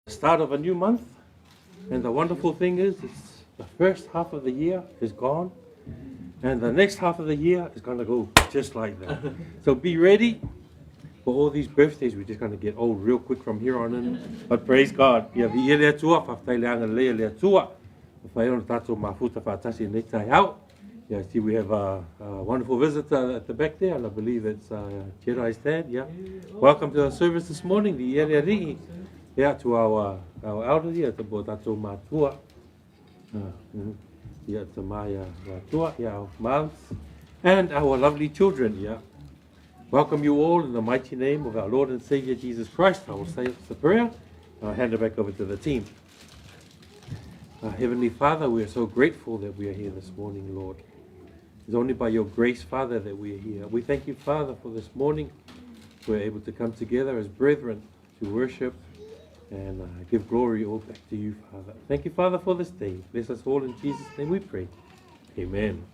Start of a new month, and the wonderful thing is it's the first half of the year is gone, and the next half of the year is going to go just like that. So be ready for all these birthdays. We're just going to get old real quick from here on in, but praise God. Yeah, vi lea tua whaftai leanga lea tua. Whai ona tātou mafuta whātasi nei tai au. Yeah, see we have a wonderful visitor at the back there, and I believe it's Jedai's dad. Yeah, welcome to our service this morning. The area ringi. Yeah, to our elder here, to Botato Matua. Yeah, to Maya Matua, yeah, our moms, and our lovely children, yeah. Welcome you all in the mighty name of our Lord and Savior Jesus Christ. I will say the prayer, and I'll hand it back over to the team. Heavenly Father, we are so grateful that we are here this morning, Lord. It's only by your grace, Father, that we are here. We thank you, Father, for this morning. We're able to come together as brethren to worship and give glory all back to you, Father. Thank you, Father, for this day. Bless us all in Jesus' name we pray. Amen.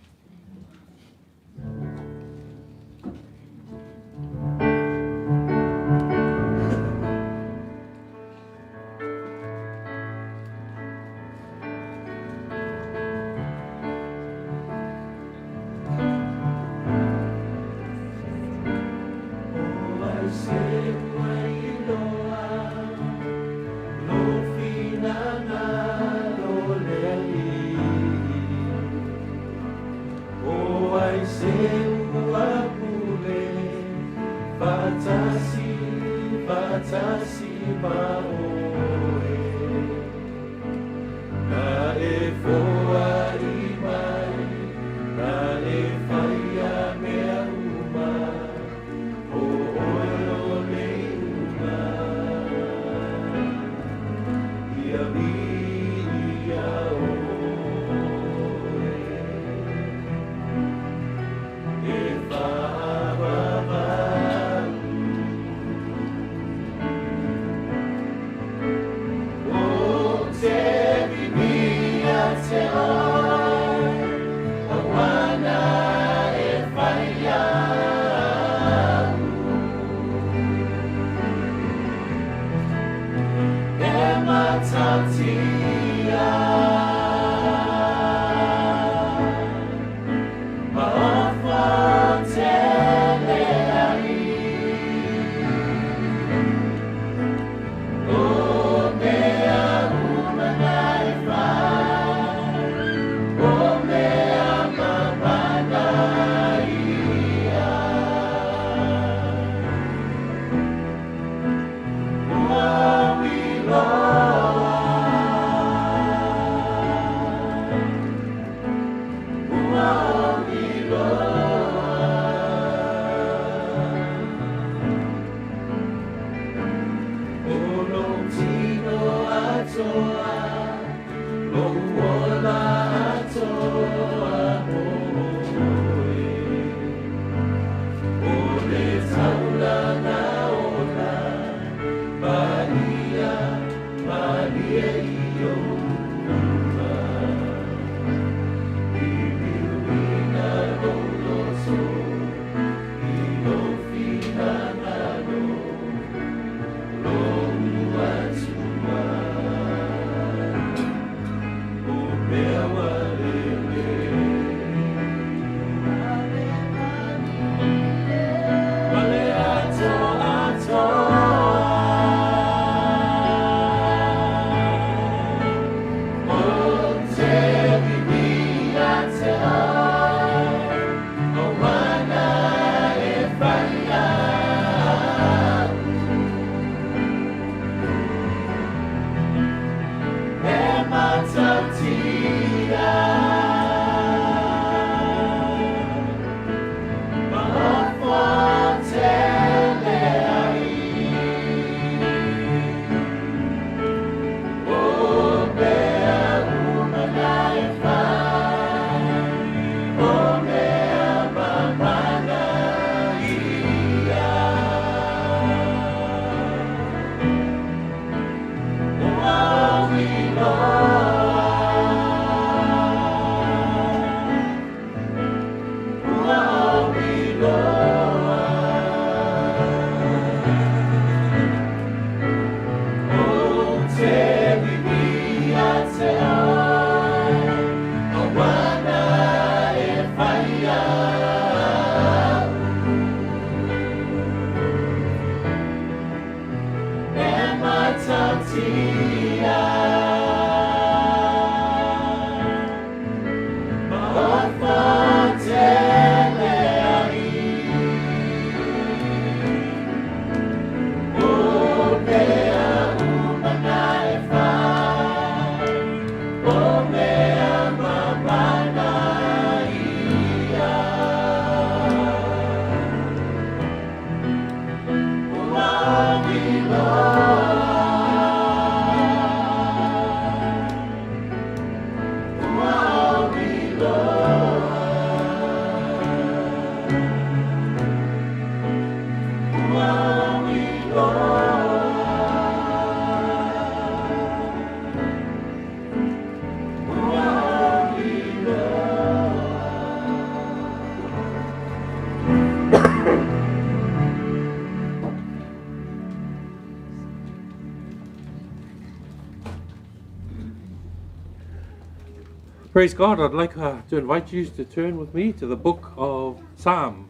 Praise God. I'd like to invite you to turn with me to the book of Psalm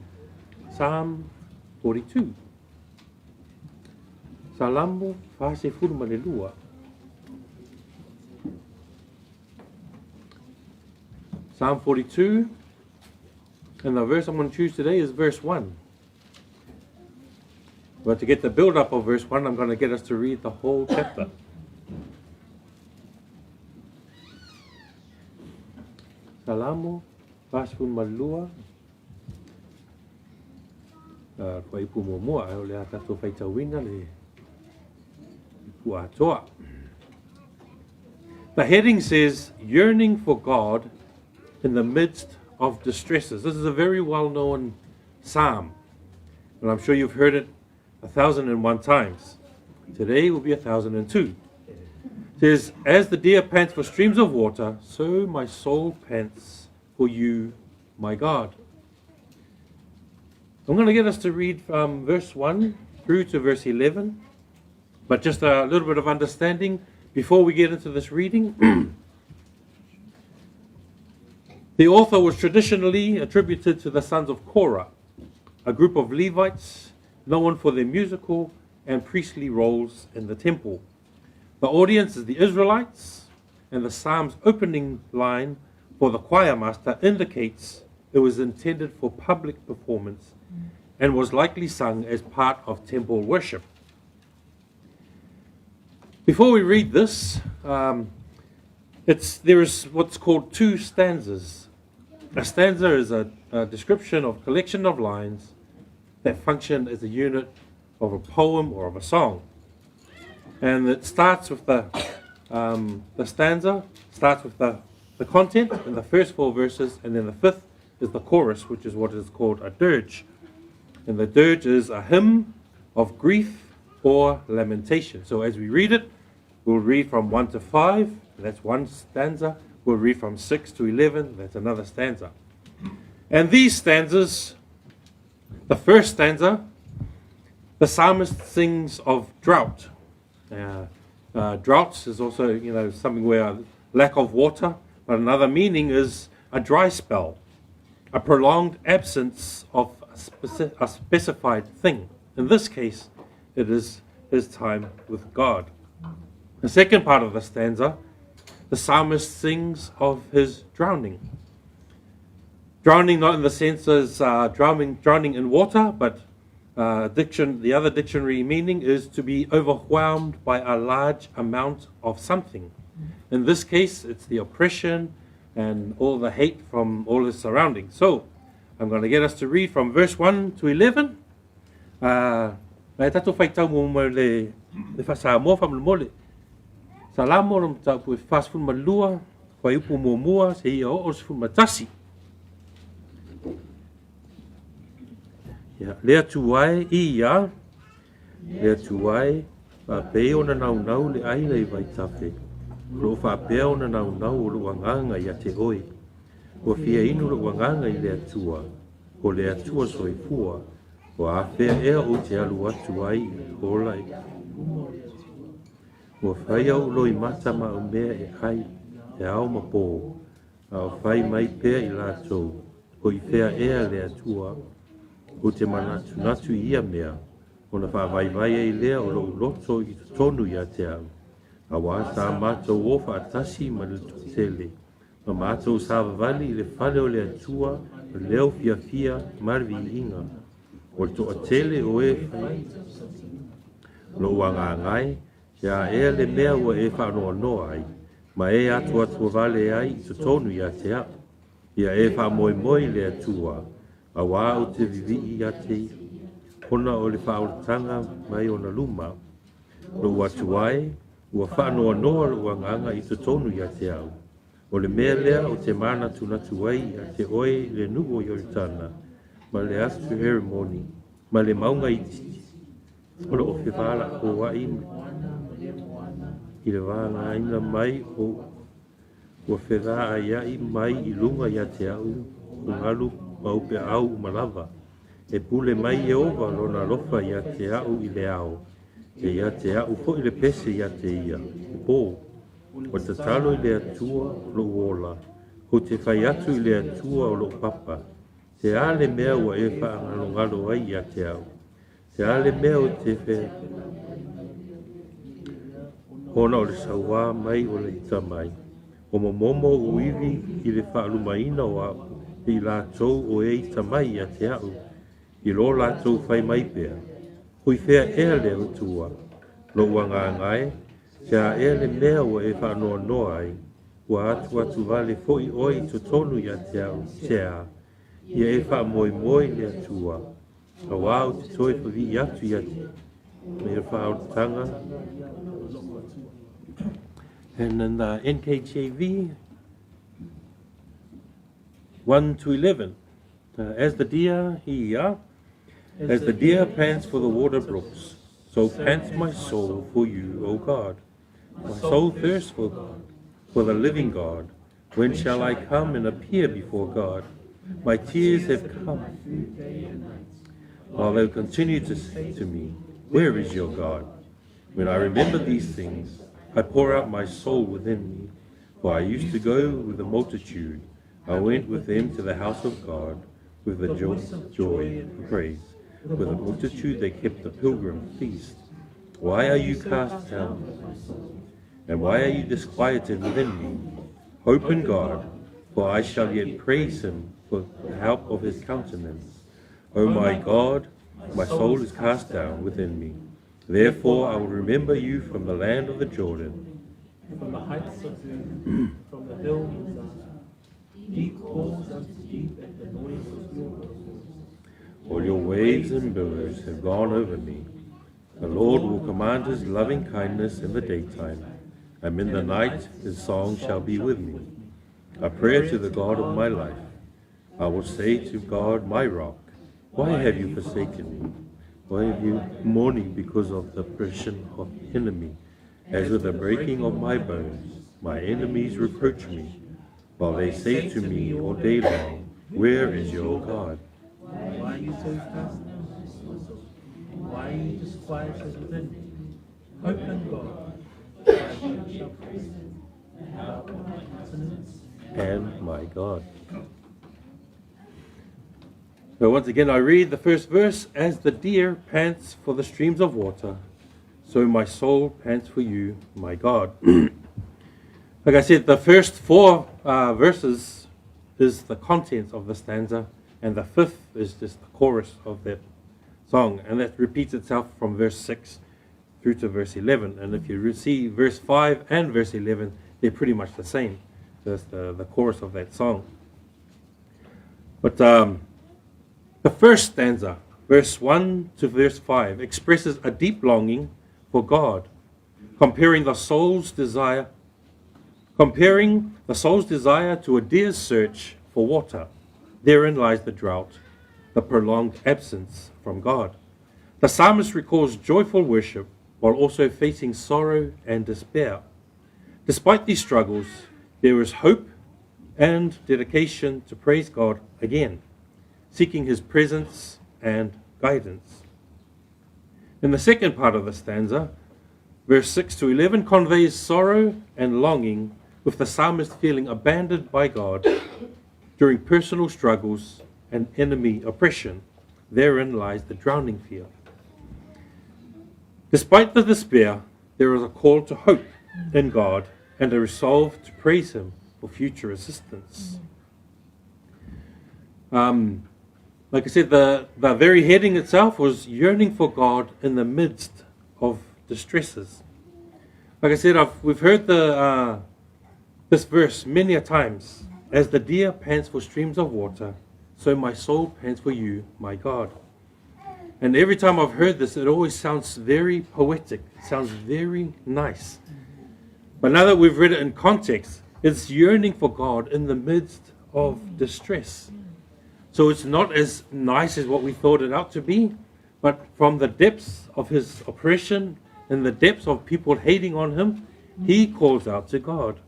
42. Salamo fase malelua. Psalm 42, and the verse I'm going to choose today is verse 1. But to get the build-up of verse 1, I'm going to get us to read the whole chapter. Salamo, Pasfun Malua, the heading says, Yearning for God in the midst of distresses. This is a very well-known psalm, and I'm sure you've heard it 1,001 times. Today will be 1,002. It says, as the deer pants for streams of water, so my soul pants for you, my God. I'm going to get us to read from verse 1 through to verse 11, but just a little bit of understanding before we get into this reading. The author was traditionally attributed to the sons of Korah, a group of Levites known for their musical and priestly roles in the temple. The audience is the Israelites, and the psalm's opening line for the choir master indicates it was intended for public performance and was likely sung as part of temple worship. Before we read this, there is what's called two stanzas. A stanza is a description of collection of lines that function as a unit of a poem or of a song. And it starts with the stanza starts with the content in the first 4 verses, and then the fifth is the chorus, which is what is called a dirge. And the dirge is a hymn of grief or lamentation. So as we read it, we'll read from 1 to 5, that's one stanza. We'll read from 6 to 11, that's another stanza. And these stanzas, the first stanza, the psalmist sings of drought. Drought is also, something where lack of water, but another meaning is a dry spell, a prolonged absence of a specified thing. In this case, it is his time with God. The second part of the stanza, the psalmist sings of his drowning. Drowning not in the sense as drowning in water, but the other dictionary meaning is to be overwhelmed by a large amount of something. In this case, it's the oppression and all the hate from all his surroundings. So, I'm going to get us to read from verse 1 to 11. Salamo ram tau pu fas fun malua, kwa upu mua se ia o fun matasi. Ya, lea tuai ia, lea tuai, pa pe ona nau le ai le vai tape. Ro fa pe ona nau lo wanganga ia te oi. Ko fia inu lo wanganga I lea tua, ko lea tua soifua, ko a fea ea o te alu atu ai, ko lai. Ua whai au loi mata ma o mea e hai, e ao ma pō, a o whai mai pēr I lātou, ko I whea ea lea tua, o te manatu ia mea, o na wha vai e lea o lo loto I tonu ia te au. A wā sa mātou o whaatasi ma le tūtele. Ma mātou sa vavali le whale o le atua, leo fia fia marvi inga. O to atele o e whai. Lo wanga ngai, ya e le mea o e whanoa noa ai. Ma e atua vale ai to tonu ia te a. Ia e wha moi moi le atua. A wā o te vivi ia te i. Kona o le whaoratanga mai o na luma. Lo watu ai, ua whanoa noa lo wanganga i to tonu ia te au. O le mea lea o te mana tunatu ai a te oe le nugo Yoritana. Ma le astu ceremony, ma le maunga i titi. O le ofe wala o wai i le wanga ina mai o ua whera a iai mai i lunga ia te au o ngalu ma upe au malava. E pule mai e ova lona lofa ia te au i le ao. E ia te au po i le pese ia te ia. E pō, o te talo i le atua lo ola. Ko te whai atu i le atua o lo papa. Te ale mea ua e wha ngalo ai ia te au. Te ale mea o te whe. Hona o le saua mai o le ita mai. O momo uiwi i le wha alumaina o au. I la tau o e ita mai ia te au. I lo la tau whai mai pēr. Hui whea ea le o tua. Lo ua ngā ngai. Te a ea le mea o e wha noa noa ai. Ua atu vale foi oi to tonu ia te au. Te a. Ia e wha moi moi le atua. A wau te toi pavi i atu ia te. Me wha au tanga. And in the NKJV, 1 to 11. As the deer, as the deer pants for the water brooks, so pants my soul for you, O God. My soul thirsts for God, for the living God. When shall I come and appear before God? My tears have come. While they continue to say to me, where is your God? When I remember these things, I pour out my soul within me. For I used to go with the multitude. I went with them to the house of God, with the joy and praise. With the multitude they kept the pilgrim feast. Why are you cast down? And why are you disquieted within me? Hope in God, for I shall yet praise him for the help of his countenance. O my God, my soul is cast down within me. Therefore I will remember you from the land of the Jordan. From the heights of Zion, from the hills of Zion. Deep calls unto deep at the noise of your voice. All your waves and billows have gone over me. The Lord will command his loving kindness in the daytime, and in the night his song shall be with me. A prayer to the God of my life. I will say to God, my rock, why have you forsaken me? Why have you mourning because of the oppression of the enemy? As with the breaking of my bones, my enemies reproach me, while they say to me all day long, where is your God? Why are you so cast down, my soul? Why are you disquieted within me? Hope in God, for I shall praise him, and help of my countenance, and my God. So once again I read the first verse. As the deer pants for the streams of water, so my soul pants for you, my God. Like I said, the first four verses is the content of the stanza, and the fifth is just the chorus of that song, and that repeats itself from verse 6 through to verse 11. And if you see verse 5 and verse 11, they're pretty much the same. That's the chorus of that song. But the first stanza, verse 1 to verse 5, expresses a deep longing for God, comparing the soul's desire to a deer's search for water. Therein lies the drought, the prolonged absence from God. The psalmist recalls joyful worship while also facing sorrow and despair. Despite these struggles, there is hope and dedication to praise God again, seeking his presence and guidance. In the second part of the stanza, verse 6 to 11 conveys sorrow and longing, with the psalmist feeling abandoned by God during personal struggles and enemy oppression. Therein lies the drowning fear. Despite the despair, there is a call to hope in God and a resolve to praise him for future assistance. Like I said, the very heading itself was yearning for God in the midst of distresses. Like I said, we've heard this verse many a times. As the deer pants for streams of water, so my soul pants for you, my God. And every time I've heard this, it always sounds very poetic. It sounds very nice. But now that we've read it in context, it's yearning for God in the midst of distress. So it's not as nice as what we thought it out to be, but from the depths of his oppression and the depths of people hating on him, he calls out to God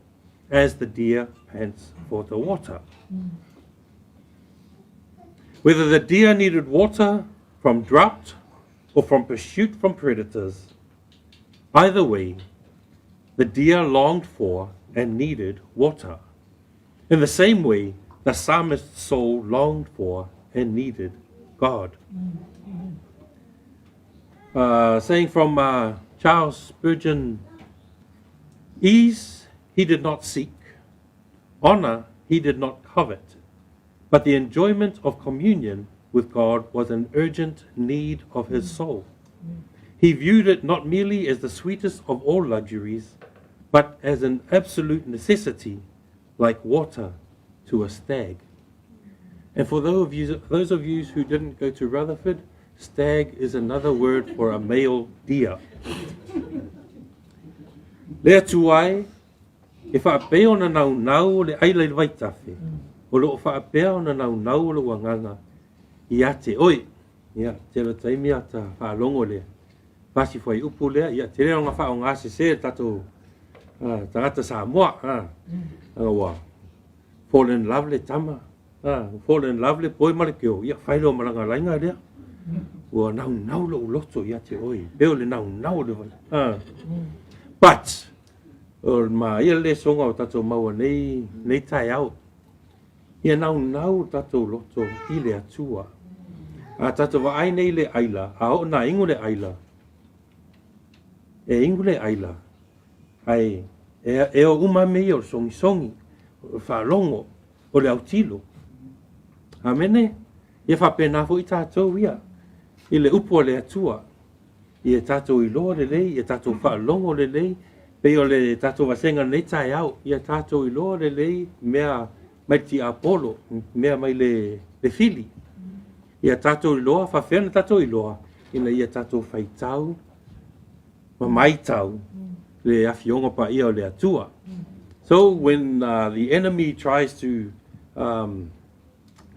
as the deer pants for the water. Whether the deer needed water from drought or from pursuit from predators, either way, the deer longed for and needed water. In the same way, the psalmist's soul longed for and needed God. Saying from Charles Spurgeon, ease he did not seek, honor he did not covet, but the enjoyment of communion with God was an urgent need of his soul. He viewed it not merely as the sweetest of all luxuries, but as an absolute necessity, like water to a stag. And for those of you who didn't go to Rutherford, stag is another word for a male deer. Lea tuai, e whaapea ona nau le aile vaitafe, o loo whaapea ona nau le wanganga, i ate, oi, ia, te lo taimi ata whaalongo lea, pasi whai upu lea, ia, te reo ngā whao ngāse se tato tangata Samoa, anga wā, fall in love le tama, fall in love le poi marekeo, ia, whailo maranga lainga lea, ua nau lo loto, ia te oi, beo le nau le vai, but, o ma ia le songa o tato maua nei tai au, ia nau tato loto i le atua, a tato wa ai nei le aila, a o na ingo le aila, e ingo le aila, ai, e o umame o songi, o whalongo, o le autilo. Amene, ia whapena fo i tātou ia, i le upo le atua, i e tātou i loa le lei, i e tātou whalongo le lei, pe o le tātou wasenga nei tai au, i e tātou i loa le lei, mea mai ti Apollo, mea mai le fili. I e tātou i loa, whawhena tātou i loa, ina i e tātou whaitau, ma mai tau, le awhionga pa ia o le atua. So when the enemy tries to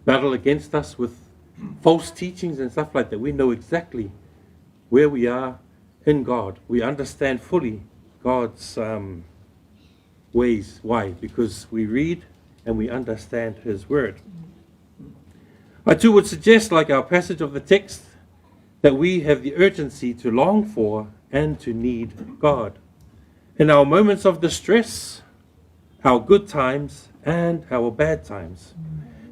battle against us with false teachings and stuff like that, we know exactly where we are in God. We understand fully God's ways. Why? Because we read and we understand his word. I too would suggest, like our passage of the text, that we have the urgency to long for and to need God. In our moments of distress, our good times and our bad times,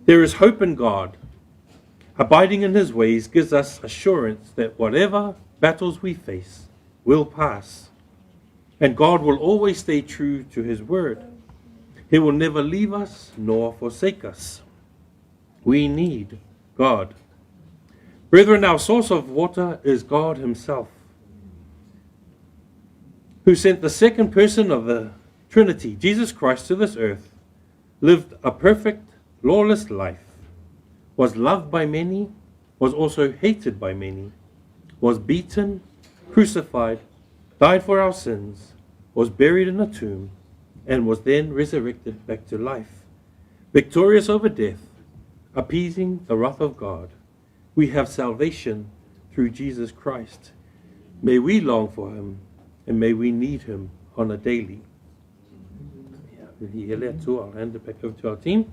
there is hope in God. Abiding in his ways gives us assurance that whatever battles we face will pass, and God will always stay true to his word. He will never leave us nor forsake us. We need God. Brethren, our source of water is God himself, who sent the second person of the Trinity, Jesus Christ, to this earth, lived a perfect, lawless life, was loved by many, was also hated by many, was beaten, crucified, died for our sins, was buried in a tomb, and was then resurrected back to life, victorious over death, appeasing the wrath of God. We have salvation through Jesus Christ. May we long for him, and may we need him on a daily. I'll hand it back over to our team.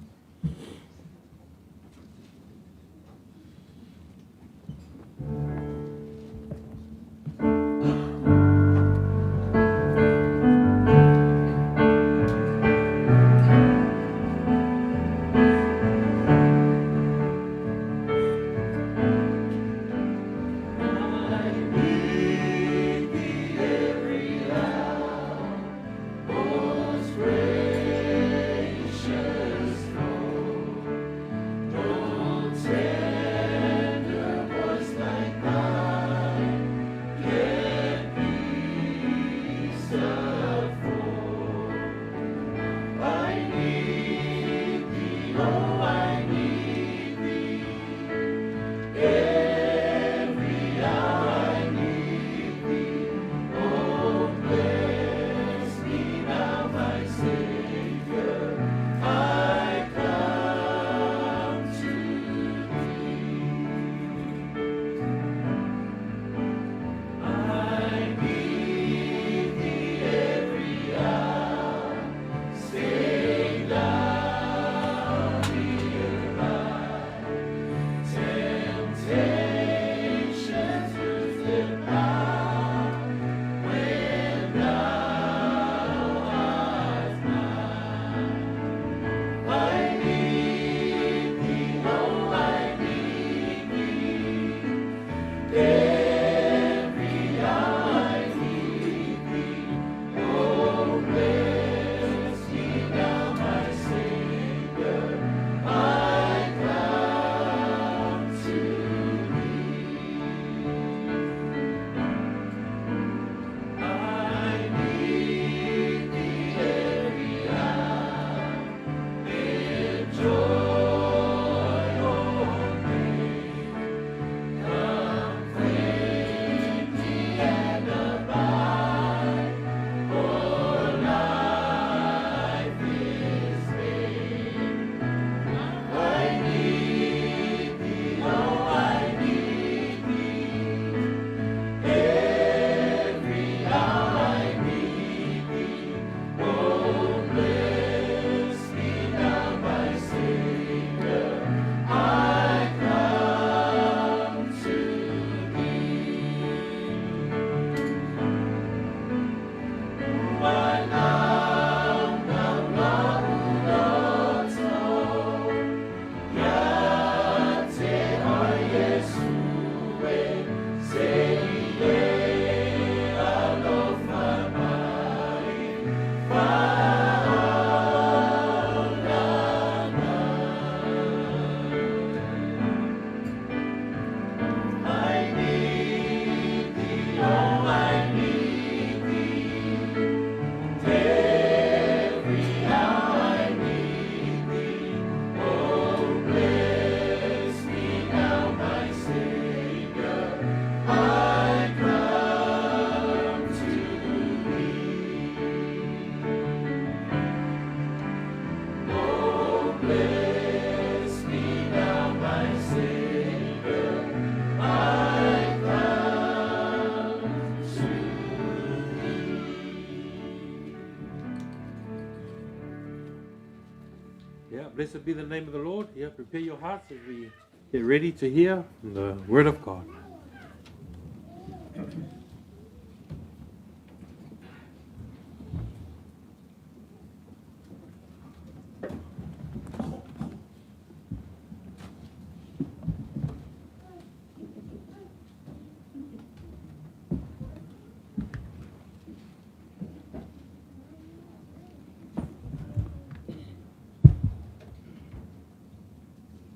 Yeah, blessed be the name of the Lord. Yeah, prepare your hearts as we get ready to hear the word of God.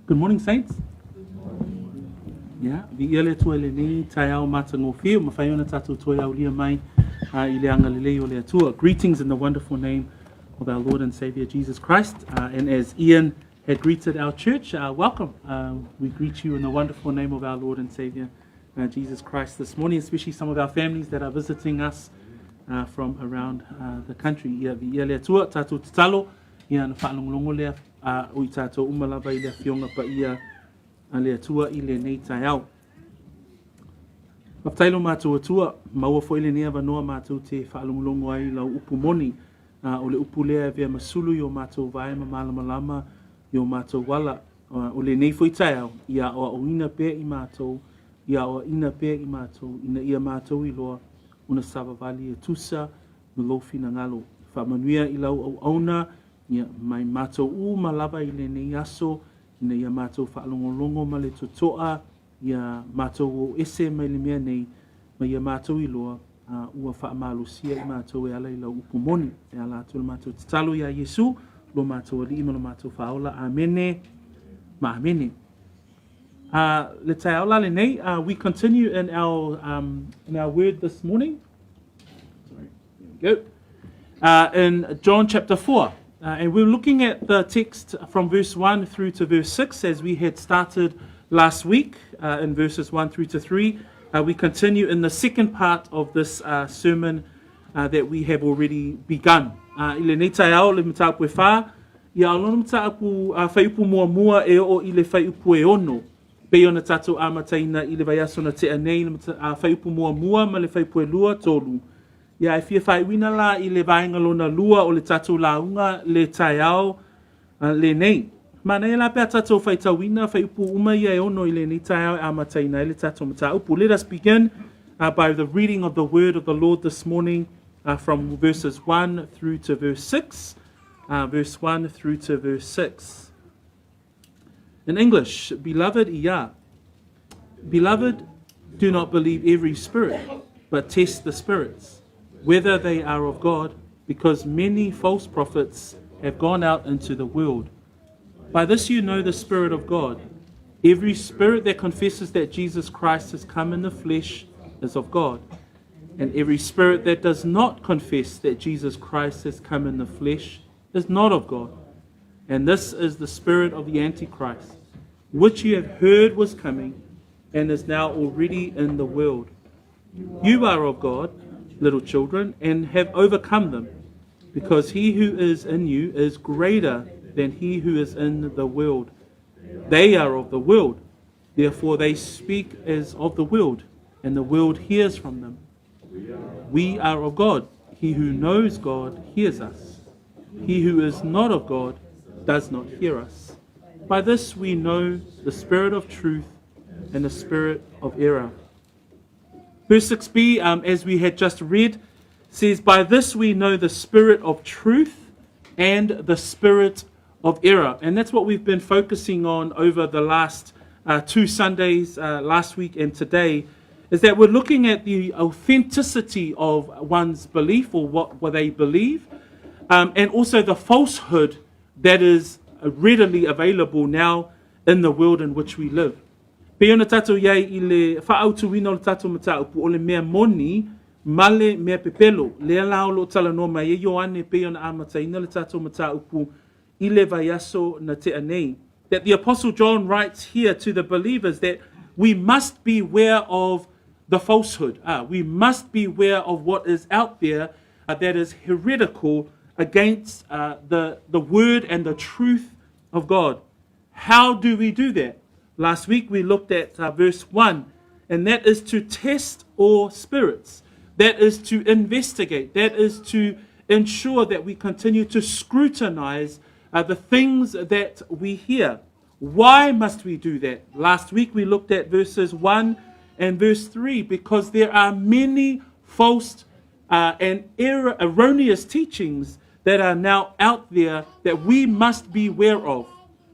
Good morning, saints. Yeah, vi ia le tua le ni tai au matango fiu, ma whai ona tātou toi au lia mai I le anga le leo le atua. Greetings in the wonderful name of our Lord and Savior Jesus Christ. And as Ian had greeted our church, welcome. We greet you in the wonderful name of our Lord and Savior Jesus Christ this morning, especially some of our families that are visiting us from around the country. Ia vi ia le atua, tātou tatalo, ia na whaalongolongo lea o I tātou umalawa I le whionga pa ia a le atua I le nei tai au. Mawhatailo mātou atua, maua fo ile nea wanoa mātou te whaalongolongo ai lau upu moni, o le upu lea vea masulu I o mātou vaema malamalama I o mātou wala, o le nei fo I tai au, ia o ina pēr I mātou, ia o ina pēr I mātou, ina ia mātou I loa, una savavali e tusa, malofi na ngalo, whamanuia I lau au auna, ia mai mātou malawa I le nei aso, ina ia mātou whaalongolongo ma le totoa, ia mātou o ese mai le mea nei, ma ia mātou I loa, ua whaamalusia I mātou e ala I lau upu moni, e ala atu le mātou tatalo ia Yesu, lo mātou ali ima lo mātou whaola, amene, ma amene. Le tai aula le nei, we continue in our word this morning. Sorry, there we go. In John chapter 4. And we're looking at the text from verse 1 through to verse 6 as we had started last week in verses 1 through to 3. We continue in the second part of this sermon that we have already begun. Ile nei tai au le mtaupu e wha, ia alono mtaupu whaiupu mua mua e o ile whaiupu e ono. Pei ona tātou amataina I le vai aso na te anei whaiupu mua mua ma le whaiupu e lua tolu. Ia e fia whaiwina la I le vaenga lona lua o le tātou launga le tai au le nei. Ma nei la pia tātou whaitawina whaiupu uma ia e ono I le nei tai au amataina I le tātou mataupu. Let us begin by the reading of the word of the Lord this morning from verses 1 through to verse 6. Verse 1 through to verse 6. In English, beloved iya. Beloved, do not believe every spirit, but test the spirits, whether they are of God, because many false prophets have gone out into the world. By this you know the Spirit of God. Every spirit that confesses that Jesus Christ has come in the flesh is of God. And every spirit that does not confess that Jesus Christ has come in the flesh is not of God. And this is the spirit of the Antichrist, which you have heard was coming and is now already in the world. You are of God, little children, and have overcome them, because he who is in you is greater than he who is in the world. They are of the world, therefore they speak as of the world, and the world hears from them. We are of God. He who knows God hears us. He who is not of God does not hear us. By this we know the spirit of truth and the spirit of error. Verse 6b, as we had just read, says, by this we know the spirit of truth and the spirit of error. And that's what we've been focusing on over the last 2 Sundays, last week and today, is that we're looking at the authenticity of one's belief or what they believe, and also the falsehood that is readily available now in the world in which we live. Pe ona tātou iai I le whaautuina o le tātou mataupu o le mea moni male mea pepelo. Lea la o lo tala no mai e Ioane pe ona amataina le tātou mataupu I le vaiaso na te anei. That the Apostle John writes here to the believers that we must beware of the falsehood. We must beware of what is out there that is heretical against the word and the truth of God. How do we do that? Last week we looked at verse 1, and that is to test all spirits. That is to investigate. That is to ensure that we continue to scrutinize the things that we hear. Why must we do that? Last week we looked at verses 1 and verse 3, because there are many false and erroneous teachings that are now out there that we must be aware of.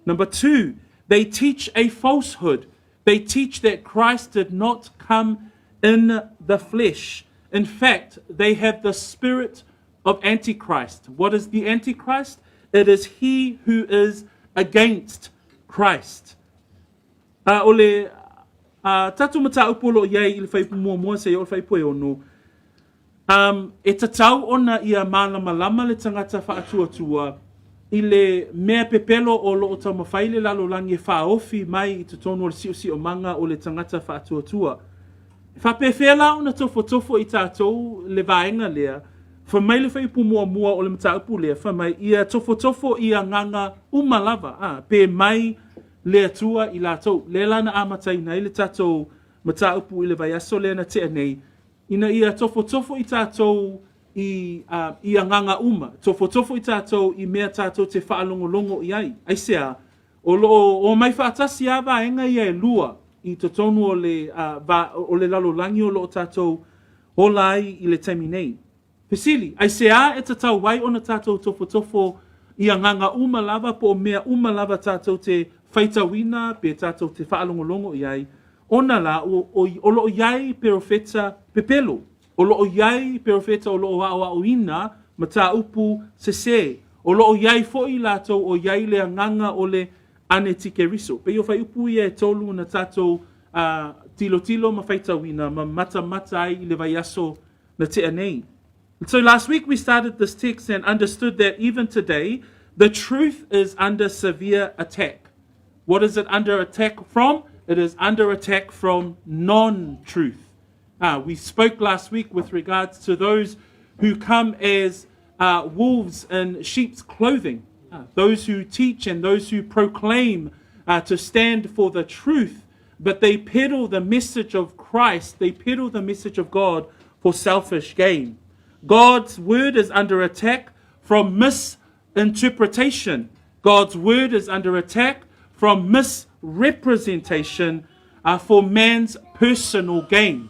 Number 2, they teach a falsehood. They teach that Christ did not come in the flesh. In fact, they have the spirit of Antichrist. What is the Antichrist? It is he who is against Christ. Ole tatu mata upolo iai I whaipu mua se o whaipu e ono. E tatau ona ia malama le tangata whaatuatua I le mea pepelo o loo tau mawhaile lalo langi e whaofi mai I te tonu o le si o manga o le tangata whaatuatua. Whapewhela ona tofo I tātou le vaenga lea, whamai le whaipu mua o le mataupu lea, whamai ia tofo ia nganga umalava, pe mai le atua I lātou. Le lana amatai nei le tātou mataupu I le vaiaso lea na te anei, ina ia tofo I tātou I nganga uma. Tofo I tātou I mea tātou te whaalongolongo I ai. Aisea, o mai whaatasi a vaenga ia e lua I te tonu o le lalolangi o loo tātou holai I le taimi nei. Pesili, aisea e tatau wai ona tātou tofo I nganga uma lava po o mea uma lava tātou te whaitawina pe tātou te whaalongolongo I ai. Ona la o loo iai perofeta pepelo. O loo iai perofeta o loo o ina ma tā upu se. O loo iai foi lātou o iai le nganga o le ane tike riso. Pe o whai upu ia e tolu na tātou tilo ma whaitawina ma mata ai I le vaiaso na te anei. So last week we started this text and understood that even today the truth is under severe attack. What is it under attack from? It is under attack from non-truth. We spoke last week with regards to those who come as wolves in sheep's clothing. Those who teach and those who proclaim to stand for the truth, but they peddle the message of Christ, they peddle the message of God for selfish gain. God's word is under attack from misinterpretation. God's word is under attack from misrepresentation for man's personal gain.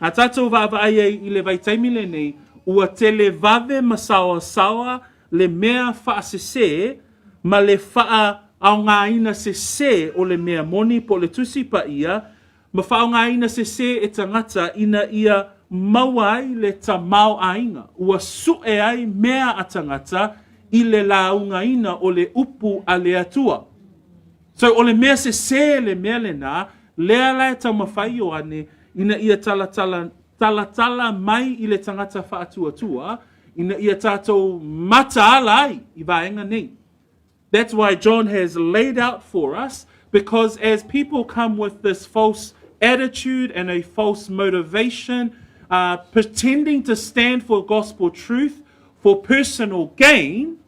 A tātou wāwaaia I le vaitaimile nei, ua te le vave masawa le mea whaasese, ma le wha aongaina se o le mea moni po le tusi pa ia, ma wha aongaina se e tangata ina ia mawai le tamau ainga, ua sue ai mea a tangata I le laungaina o le upu a le atua. So o le mea se le mea le nā, lea lai tau mawhai o ane, ina ia tala mai I le tangata whaatuatua, ina ia tātou mata alai I vaenga nei. That's why John has laid out for us, because as people come with this false attitude and a false motivation, pretending to stand for gospel truth for personal gain,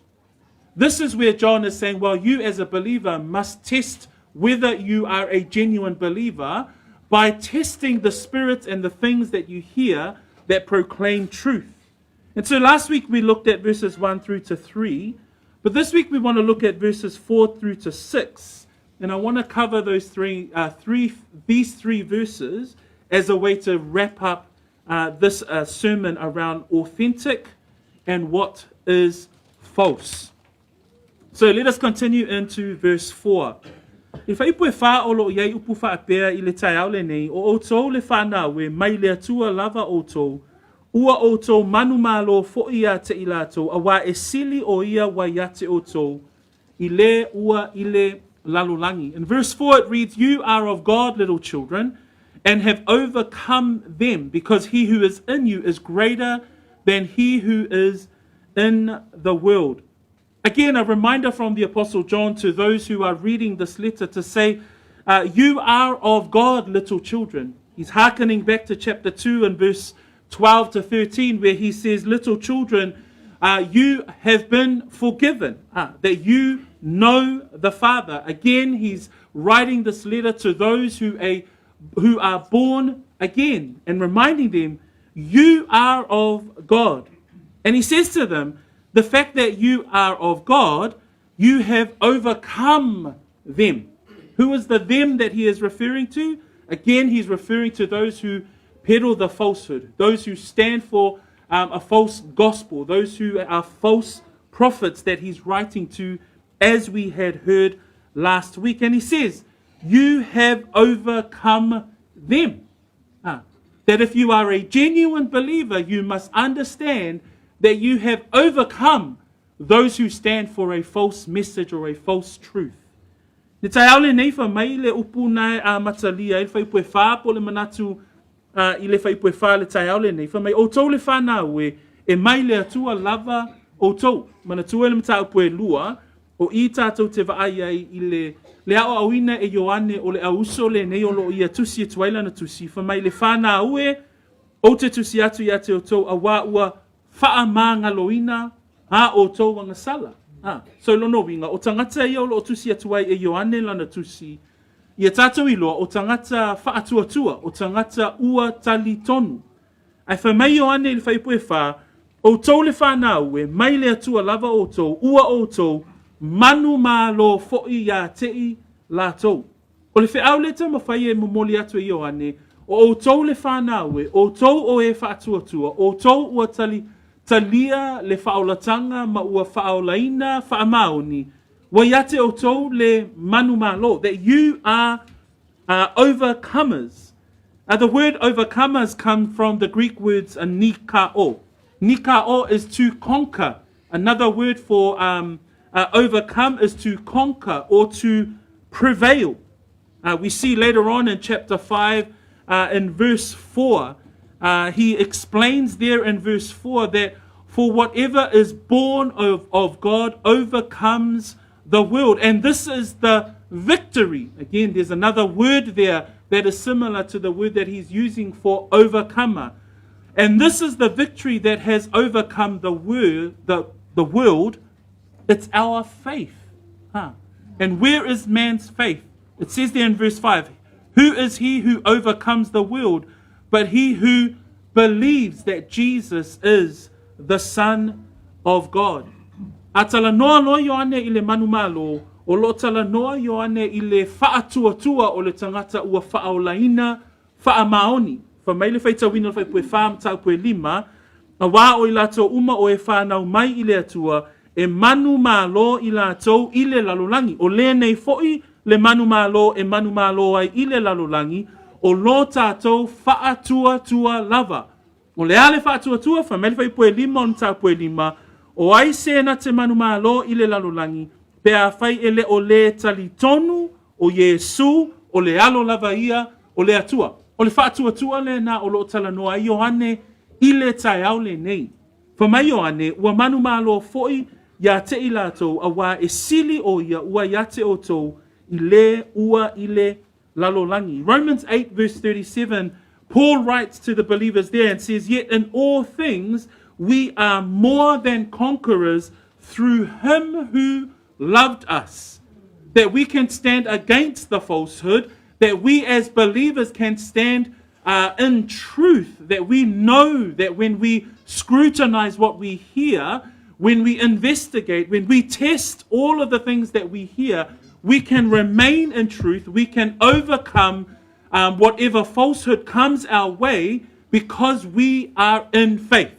this is where John is saying, well, you as a believer must test whether you are a genuine believer by testing the spirit and the things that you hear that proclaim truth. And so last week we looked at verses 1 through to 3, but this week we want to look at verses 4 through to 6. And I want to cover these three verses as a way to wrap up this sermon around authentic and what is false. So let us continue into verse 4. I whaipu e wha olo iei upu wha apea I le tai au le nei, o outou le whanau e mai le atua lava outou, ua o tō manu mālo fo'i a te ilato, a wā e sili o ia wa ia te o tō, I le ua I le lalolangi. In verse 4 it reads, you are of God, little children, and have overcome them, because he who is in you is greater than he who is in the world. Again, a reminder from the Apostle John to those who are reading this letter to say, you are of God, little children. He's hearkening back to chapter 2 and verse 12 to 13, where he says, little children, you have been forgiven, that you know the Father. Again, he's writing this letter to those who are born again and reminding them, you are of God. And he says to them, the fact that you are of God, you have overcome them. Who is the them that he is referring to? Again, he's referring to those who peddle the falsehood, those who stand for a false gospel, those who are false prophets that he's writing to, as we had heard last week. And he says, you have overcome them. That if you are a genuine believer, you must understand that you have overcome those who stand for a false message or a false truth. Ni tai aole nei wha mai le upu nai a matalia, il whai pue wha po le manatu I le whai pue wha le tai aole nei, wha mai o tau le whana ue, e mai le atua lava o tau, manatua le mata upu e lua, o I tātou te vaai ai I le ao awina e Ioane o le auso le nei o lo I atusi e tuaila na tusi, wha mai le whana ue, o te tusi atu I ate o tau a wā ua wha mā ngaloina, o tau wanga sala. So lono winga, o tangata ia o lo tusi atuai e Ioane lana tusi, ia tātou I loa o tangata wha atua, o tangata ua tali tonu. Ai wha mai Ioane I le whaipue wha, o tau le whana ue, mai le atua lava o tau, ua o tau, manu mālo fo'i ia tei la tau. O le whiau le ta mawhai e momoli atu e Ioane, o tau le whana ue, o tau o e wha atua, o tau ua talia le whaolatanga ma ua whaolaina whaamaoni, wa iate o tau le manu mālo, that you are overcomers. The word overcomers come from the Greek words nikao. Nikao is to conquer. Another word for overcome is to conquer or to prevail. We see later on in chapter 5 in verse 4, he explains there in verse 4 that for whatever is born of God overcomes the world. And this is the victory. Again, there's another word there that is similar to the word that he's using for overcomer. And this is the victory that has overcome the world. It's our faith. And where is man's faith? It says there in verse 5, who is he who overcomes the world, but he who believes that Jesus is the Son of God. A tala noa loa Ioane I le manu malo, o lo tala noa Ioane I le whaatua o le tangata ua whaolaina whaamaoni. Wha mai le whaita wina le whaipue whaam tau pue lima, a wā o I lato uma o e whanau mai I le atua, e manu malo I lato I le lalolangi. O le nei fo'i le manu malo e manu malo ai I le lalolangi, o lo tātou whaatua lava. O le ale whaatua, wha mai le whaipue lima o tau pue lima, o ai sena te manu malo I le lalolangi, pe a whai ele o le tali tonu o Yesu, o le alo lava ia, o le atua. O le whaatua le na o lo tala noa Ioane I le tai au le nei. Wha mai Ioane, ua manu malo fo'i ia te I latou, a wā e sili o ia ua ia te o tou, I le lalolangi. Romans 8 verse 37, Paul writes to the believers there and says, yet in all things we are more than conquerors through him who loved us. That we can stand against the falsehood, that we as believers can stand in truth, that we know that when we scrutinize what we hear, when we investigate, when we test all of the things that we hear, we can remain in truth, we can overcome whatever falsehood comes our way because we are in faith.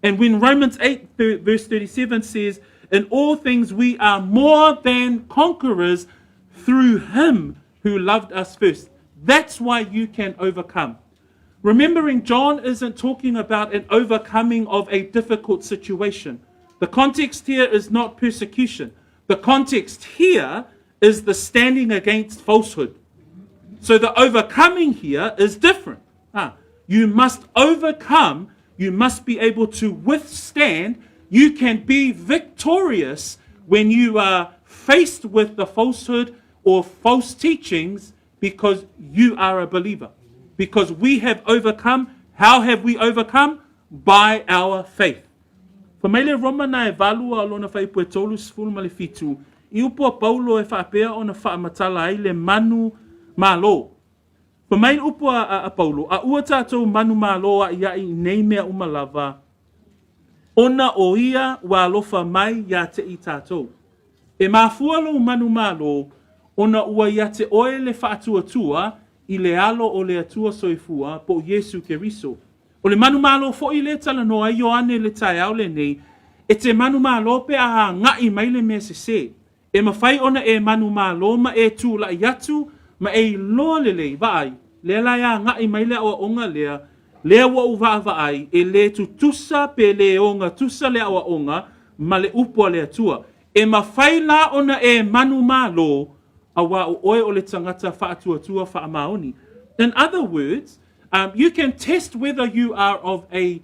And when Romans 8 verse 37 says, in all things we are more than conquerors through him who loved us first. That's why you can overcome. Remembering, John isn't talking about an overcoming of a difficult situation. The context here is not persecution. The context here is the standing against falsehood. So the overcoming here is different. You must overcome. You must be able to withstand. You can be victorious when you are faced with the falsehood or false teachings because you are a believer. Because we have overcome. How have we overcome? By our faith. Famele Romana e valua alona fai puetolu sfulu malefitu. I upo Paulo e whaapea o na whaamatala ai le manu malo. Pamain upo a Paulo, a ua tātou manu malo a ia I nei mea umalava. Ona o ia wa alofa mai ia te I tātou. E mafua lo manu malo, ona ua ia te oe le whaatuatua I le alo o le atua soifua po Yesu Keriso. O le manu malo fo I le tala noa Ioane le tai au le nei, e te manu malo pe a ngai mai le mea se. E mawhai ona e manu malo ma e tū la iatu, ma e loa le lei vai. Le la ia ngai mai le awa onga lea, lea wa uva vai, e le tu tusa pe le onga tusa le awa onga, ma le upua le atua. E mawhai la ona e manu malo, a wa o oe o le tangata whaatuatua whaamaoni. In other words, you can test whether you are of a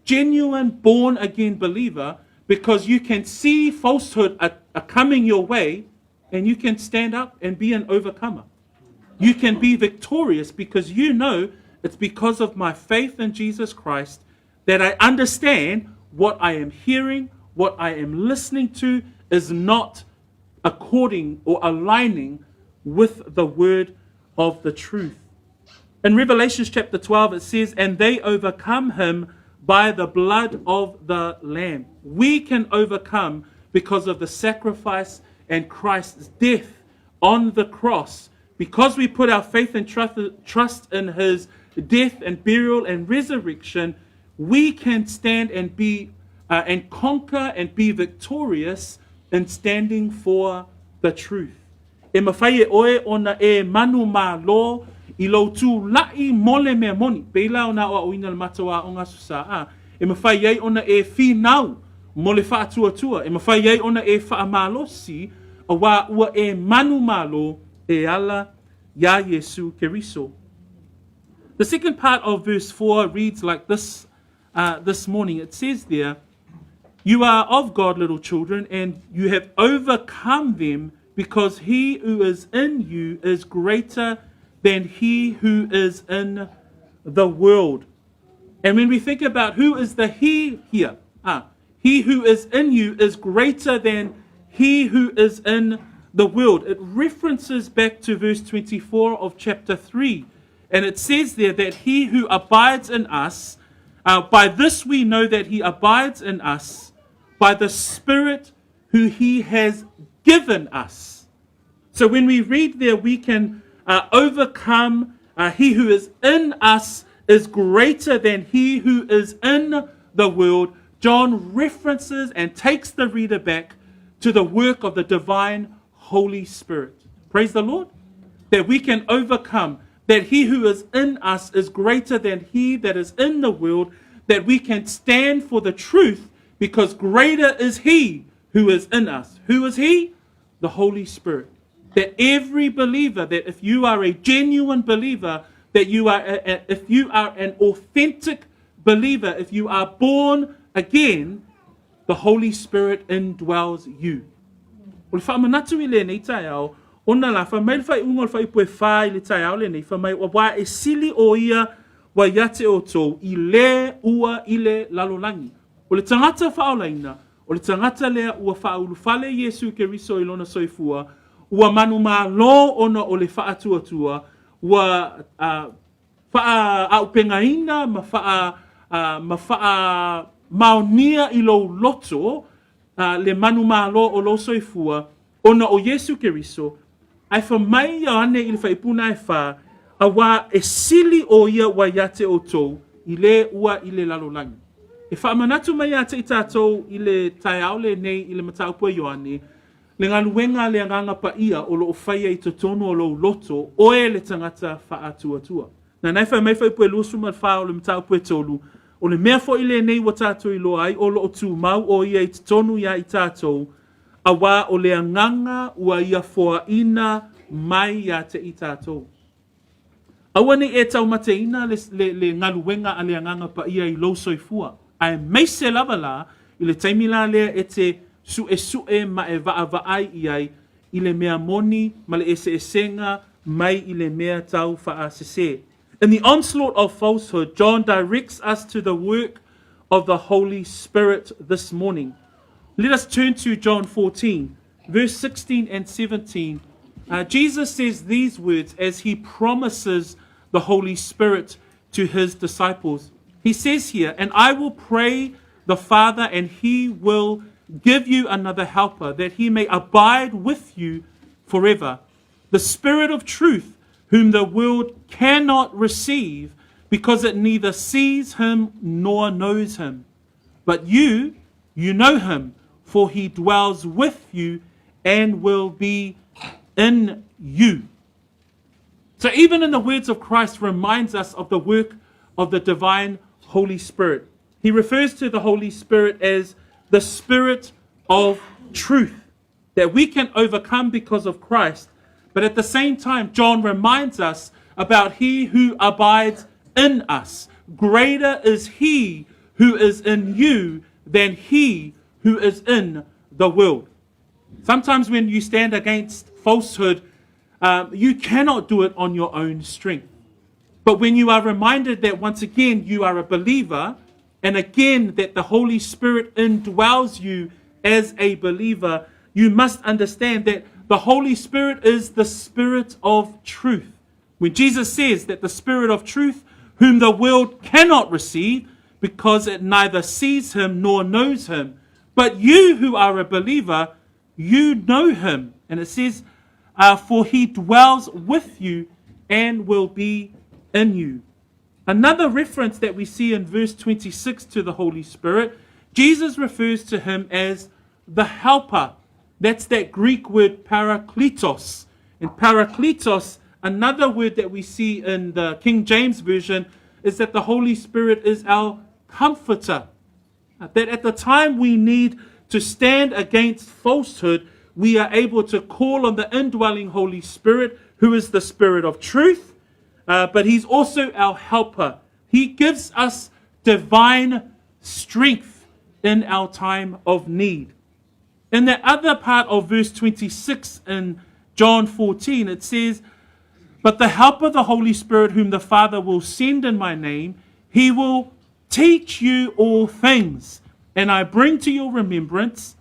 genuine born-again believer because you can see falsehood coming your way and you can stand up and be an overcomer. You can be victorious because you know it's because of my faith in Jesus Christ that I understand what I am hearing, what I am listening to is not according or aligning with the word of the truth. In Revelation chapter 12, it says, and they overcome him by the blood of the Lamb. We can overcome because of the sacrifice and Christ's death on the cross. Because we put our faith and trust in his death and burial and resurrection, we can stand and be and conquer and be victorious in standing for the truth. E mawhai e oe ona e manu malo I lo tu lai mole mea moni. Peila o na o ina le matawa o ngā susa. E mawhai ei ona e whinau mole whaatua. E mawhai ei ona e whaamalosi a wā ua e manu malo e ala ya Yesu Keriso. The second part of verse 4 reads like this this morning. It says there, you are of God, little children, and you have overcome them because he who is in you is greater than he who is in the world. And when we think about who is the he here, he who is in you is greater than he who is in the world. It references back to verse 24 of chapter 3. And it says there that he who abides in us, by this we know that he abides in us, by the Spirit who he has given us. So when we read there, we can overcome. He who is in us is greater than he who is in the world. John references and takes the reader back to the work of the divine Holy Spirit. Praise the Lord. That we can overcome. That he who is in us is greater than he that is in the world. That we can stand for the truth because greater is he who is in us. Who is he? The Holy Spirit. That every believer, that if you are a genuine believer, that you are, if you are an authentic believer, if you are born again, the Holy Spirit indwells you. O le whaamanatu I le nei tai au, ona la whamai whai unga le whai pue whai le tai au le nei whamai wa wā e sili o ia wa iate o tō I le ua I le lalolangi. O le tangata whaolaina, o le tangata lea ua whaulufale Yesu Keriso I lona soifua, ua manu malo ona o le whaatuatua, ua wha aupengaina ma wha maonia I lo loto, le manu malo o lo soifua, ona o Yesu Keriso, ai whamai Ioane I le whaipuna e wha, a wā e sili o ia wa iate o tō, I le ua I le lalolangi. E whaamanatu mai ate I tātou I le tai au le nei I le mataupua Ioane, le ngaluenga le anganga pa ia o lo whaia I totono o lo loto, oe le tangata whaatuatua. Na nai whai mai whai pue lua suma wha o le mtau pue tolu. O le mea fo i le nei wa tātou i loa ai, o lo o tū mau o ia i tonu ia i tātou, a wā o le anganga ua ia foa ina mai ia te i tātou. Awane e tau mate ina le ngaluwenga a le anganga pa ia i lo soifua. Ai meise lava la, i le taimila lea e te sue ma e vaai iai, i le mea moni, ma le ese esenga, mai i le mea tau faa sese. In the onslaught of falsehood, John directs us to the work of the Holy Spirit this morning. Let us turn to John 14, verse 16 and 17. Jesus says these words as he promises the Holy Spirit to his disciples. He says here, and I will pray the Father, and he will give you another helper, that he may abide with you forever. The Spirit of truth, whom the world cannot receive, because it neither sees him nor knows him. But you know him, for he dwells with you and will be in you. So even in the words of Christ reminds us of the work of the divine Holy Spirit. He refers to the Holy Spirit as the Spirit of truth, that we can overcome because of Christ. But at the same time, John reminds us about he who abides in us. Greater is he who is in you than he who is in the world. Sometimes when you stand against falsehood, you cannot do it on your own strength. But when you are reminded that once again you are a believer, and again that the Holy Spirit indwells you as a believer, you must understand that the Holy Spirit is the Spirit of truth. When Jesus says that the Spirit of truth, whom the world cannot receive, because it neither sees him nor knows him, but you who are a believer, you know him. And it says, for he dwells with you and will be in you. Another reference that we see in verse 26 to the Holy Spirit, Jesus refers to him as the helper. That's that Greek word parakletos. And parakletos, another word that we see in the King James Version, is that the Holy Spirit is our comforter. That at the time we need to stand against falsehood, we are able to call on the indwelling Holy Spirit, who is the Spirit of truth, but he's also our helper. He gives us divine strength in our time of need. In the other part of verse 26 in John 14, it says, but the helper, the Holy Spirit, whom the Father will send in my name, he will teach you all things, and bring to your remembrance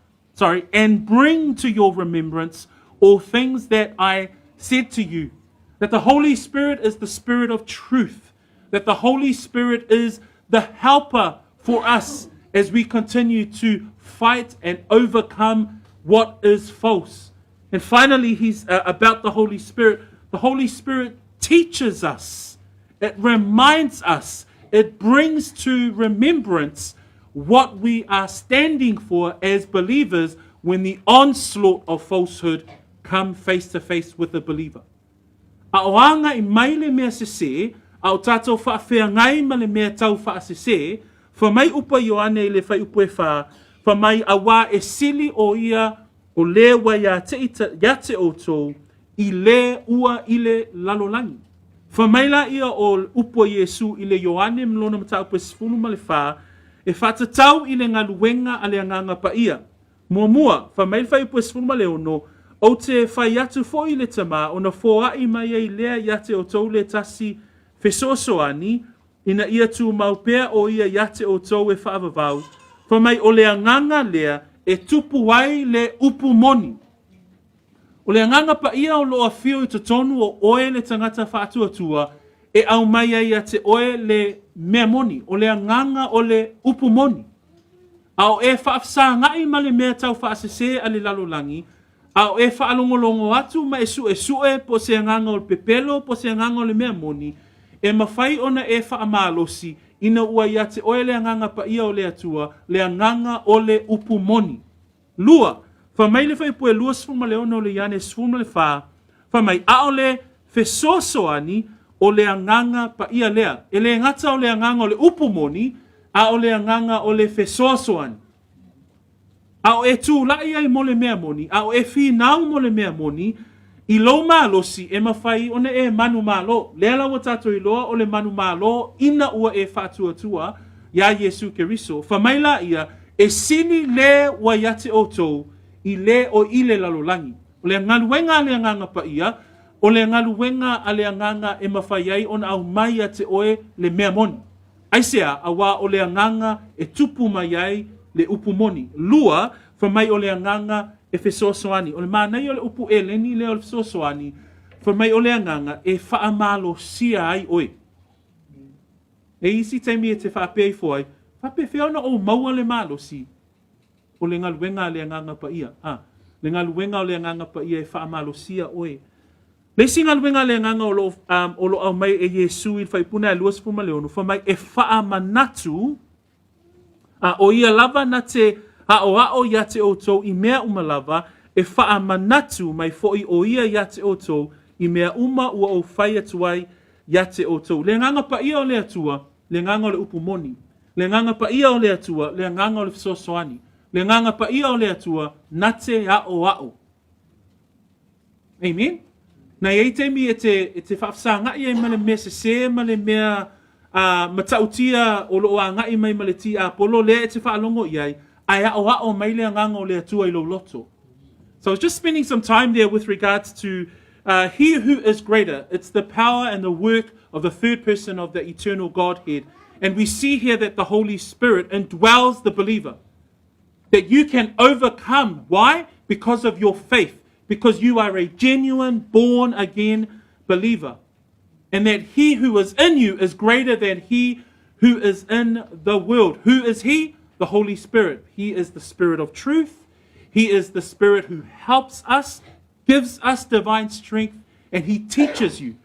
all things that I said to you. That the Holy Spirit is the Spirit of truth. That the Holy Spirit is the helper for us as we continue to fight and overcome what is false. And finally, he's about the Holy Spirit. The Holy Spirit teaches us. It reminds us. It brings to remembrance what we are standing for as believers when the onslaught of falsehood come face to face with the believer. A oanga I mai le mea sese, a o tātou whaawhea ma le mea tau whaasese, wha mai upa Ioane le whai upa e wha, wha mai a wā e sili o ia o le wa ia te o tō, i le ua i le lalolangi. Wha mai la ia o upa Iesu i le Ioane mlona mata upa sifunu ma le wha, e whatatau i le ngaluwenga a le anganga pa ia. Mua, wha mai whai upa sifunu ma le ono, o te whai atu fo i le tama, o na fōa i mai ei lea iate o tau le tasi whesosoani, ina ia tu maupea o ia iate o tau e whaavavau, wha mai o le anganga lea e tupu wai le upu moni. O le anganga pa ia o loa whio i tonu o oe le tangata whaatuatua, e au mai ai a te oe le mea moni, o le anganga o le upu moni. Ao e whaafsa ngai ma le mea tau whaasese a le lalolangi, ao e whaalongolongo atu ma e sue po se anganga o le pepelo, po se anganga o le mea moni, e mawhai ona e whaamalosi, ina ua ia te oe le anganga pa ia o le atua, le anganga o le upu moni. Lua, wha mai le whai pue lua sfuma le ono le iane sfuma le wha, wha mai ao le whesosoani o le anganga pa ia lea. E le ngata o le anganga o le upumoni, a o le anganga o le fesoasoani. A o e tū lai ai mo le mea moni, a o e whinau mo le mea moni, i lo malosi e mawhai o ne e manu malo. Lea lawa tātou i loa o le manu malo, ina ua e whātua ia Yesu Keriso. Whamaila ia, e sili le wa yate o tō, i le o ile lalolangi. O le ngaluenga a le anganga pa ia, o le ngaluenga a le anganga e mawhai ai on au mai a te oe le mea moni. Aisea, a wā o le anganga e tupu mai ai le upu moni. Lua, whamai o le anganga e fesoasoani. O le mānei o le upu e leni le o le fesoasoani, whamai o le anganga e whaamalo sia ai oe. E isi teimi e te whaapei fwai, whape whiona o maua le malo si, o le ngaluenga le anganga pa ia. Le ngaluenga o le anganga pa ia e whaamalo sia oe. Le si ngaluenga le anganga o lo au mai e Yesu i whaipuna e luas puma leonu, whamai e whaamanatu, o ia lava na te o ia te o tō i mea uma lava, e whaamanatu mai foi o ia ia te o tō i mea uma ua o whai atuai ia te o tō. Le nganga pa ia o le atua, le nganga o le upumoni. Le nganga pa ia o le atua, le nganga o le fisosoani. Le nganga pa ia o le atua, na te ao. Amen? Na iei teimi e te whaafsanga i e male mea se male mea matautia o lo a ngai mai male ti a polo le e te whaalongo iai, ai ao mai le nganga o le atua i lo loto. So I was just spending some time there with regards to he who is greater. It's the power and the work of the third person of the eternal Godhead. And we see here that the Holy Spirit indwells the believer. That you can overcome. Why? Because of your faith. Because you are a genuine, born-again believer. And that he who is in you is greater than he who is in the world. Who is he? The Holy Spirit. He is the Spirit of truth. He is the Spirit who helps us, gives us divine strength, and he teaches you.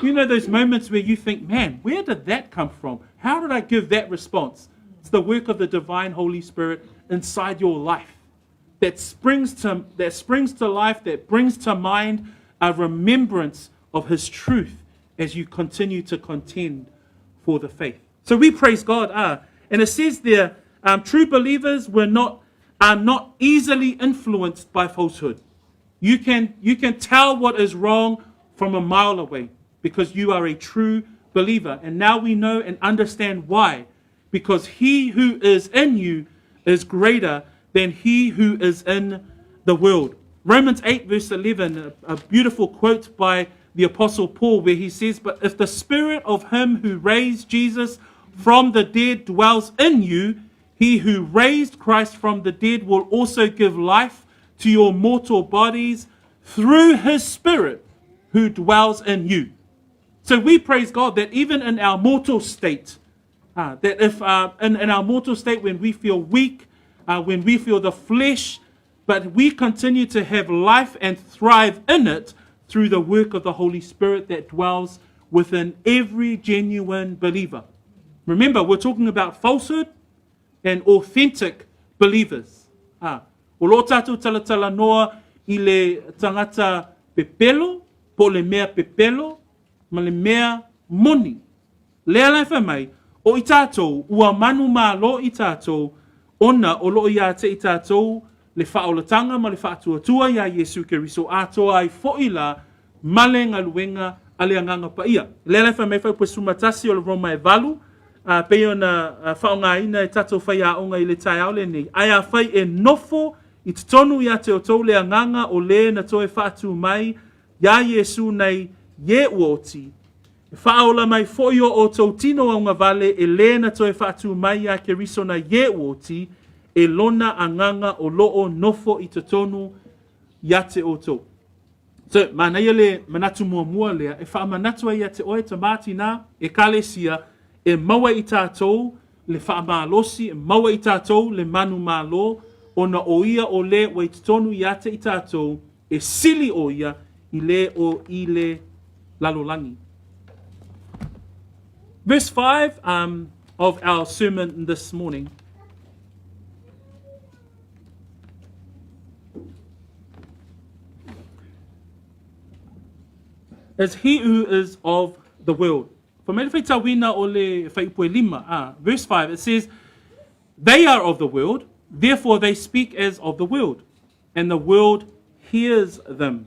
You know those moments where you think, man, where did that come from? How did I give that response? It's the work of the divine Holy Spirit inside your life that springs to life, that brings to mind a remembrance of his truth as you continue to contend for the faith. So we praise God. And it says there, true believers are not easily influenced by falsehood. You can tell what is wrong from a mile away because you are a true believer. And now we know and understand why. Because he who is in you is greater than he who is in the world. Romans 8 verse 11, a beautiful quote by the Apostle Paul where he says, but if the spirit of him who raised Jesus from the dead dwells in you, he who raised Christ from the dead will also give life to your mortal bodies through his spirit who dwells in you. So we praise God that even in our mortal state, that if in our mortal state when we feel weak, when we feel the flesh, but we continue to have life and thrive in it through the work of the Holy Spirit that dwells within every genuine believer. Remember, we're talking about falsehood and authentic believers. O lo tātou talatala noa i le tangata pepelo, po le mea pepelo, ma le mea moni. Lea lai whamai, o i tātou, ua manu mā lo i tātou, ona o lo ia te i tātou, le whaolatanga ma le whaatuatua ia Yesu Keriso atoa ai foila male ngaluenga ale anganga pa ia. Lea lai whamai whau pesumatasi o le Roma e valu, peo na whaonga ina e tatou whai a onga i le tai aole nei. Ai a whai e nofo i te tonu ia te o tau le anganga o le na toe whaatu mai, ia Yesu nei ye uoti. Whaola mai foio o tau tino au ngā vale e le na toe whaatu mai ia Keriso na ye uoti, e lona anganga o loo nofo i te tonu ia te o tau. So, mana ia le manatu mua lea, e wha manatu ia te oe tamati nā, e kalesia, e maua i tātou le whaamalosi, e maua i tātou le manu malo, o na o ia o le o i tonu i ate i tātou, e sili o ia i le o i le lalolangi. Verse 5 of our sermon this morning. Is he who is of the world. Verse 5, it says, they are of the world, therefore they speak as of the world, and the world hears them.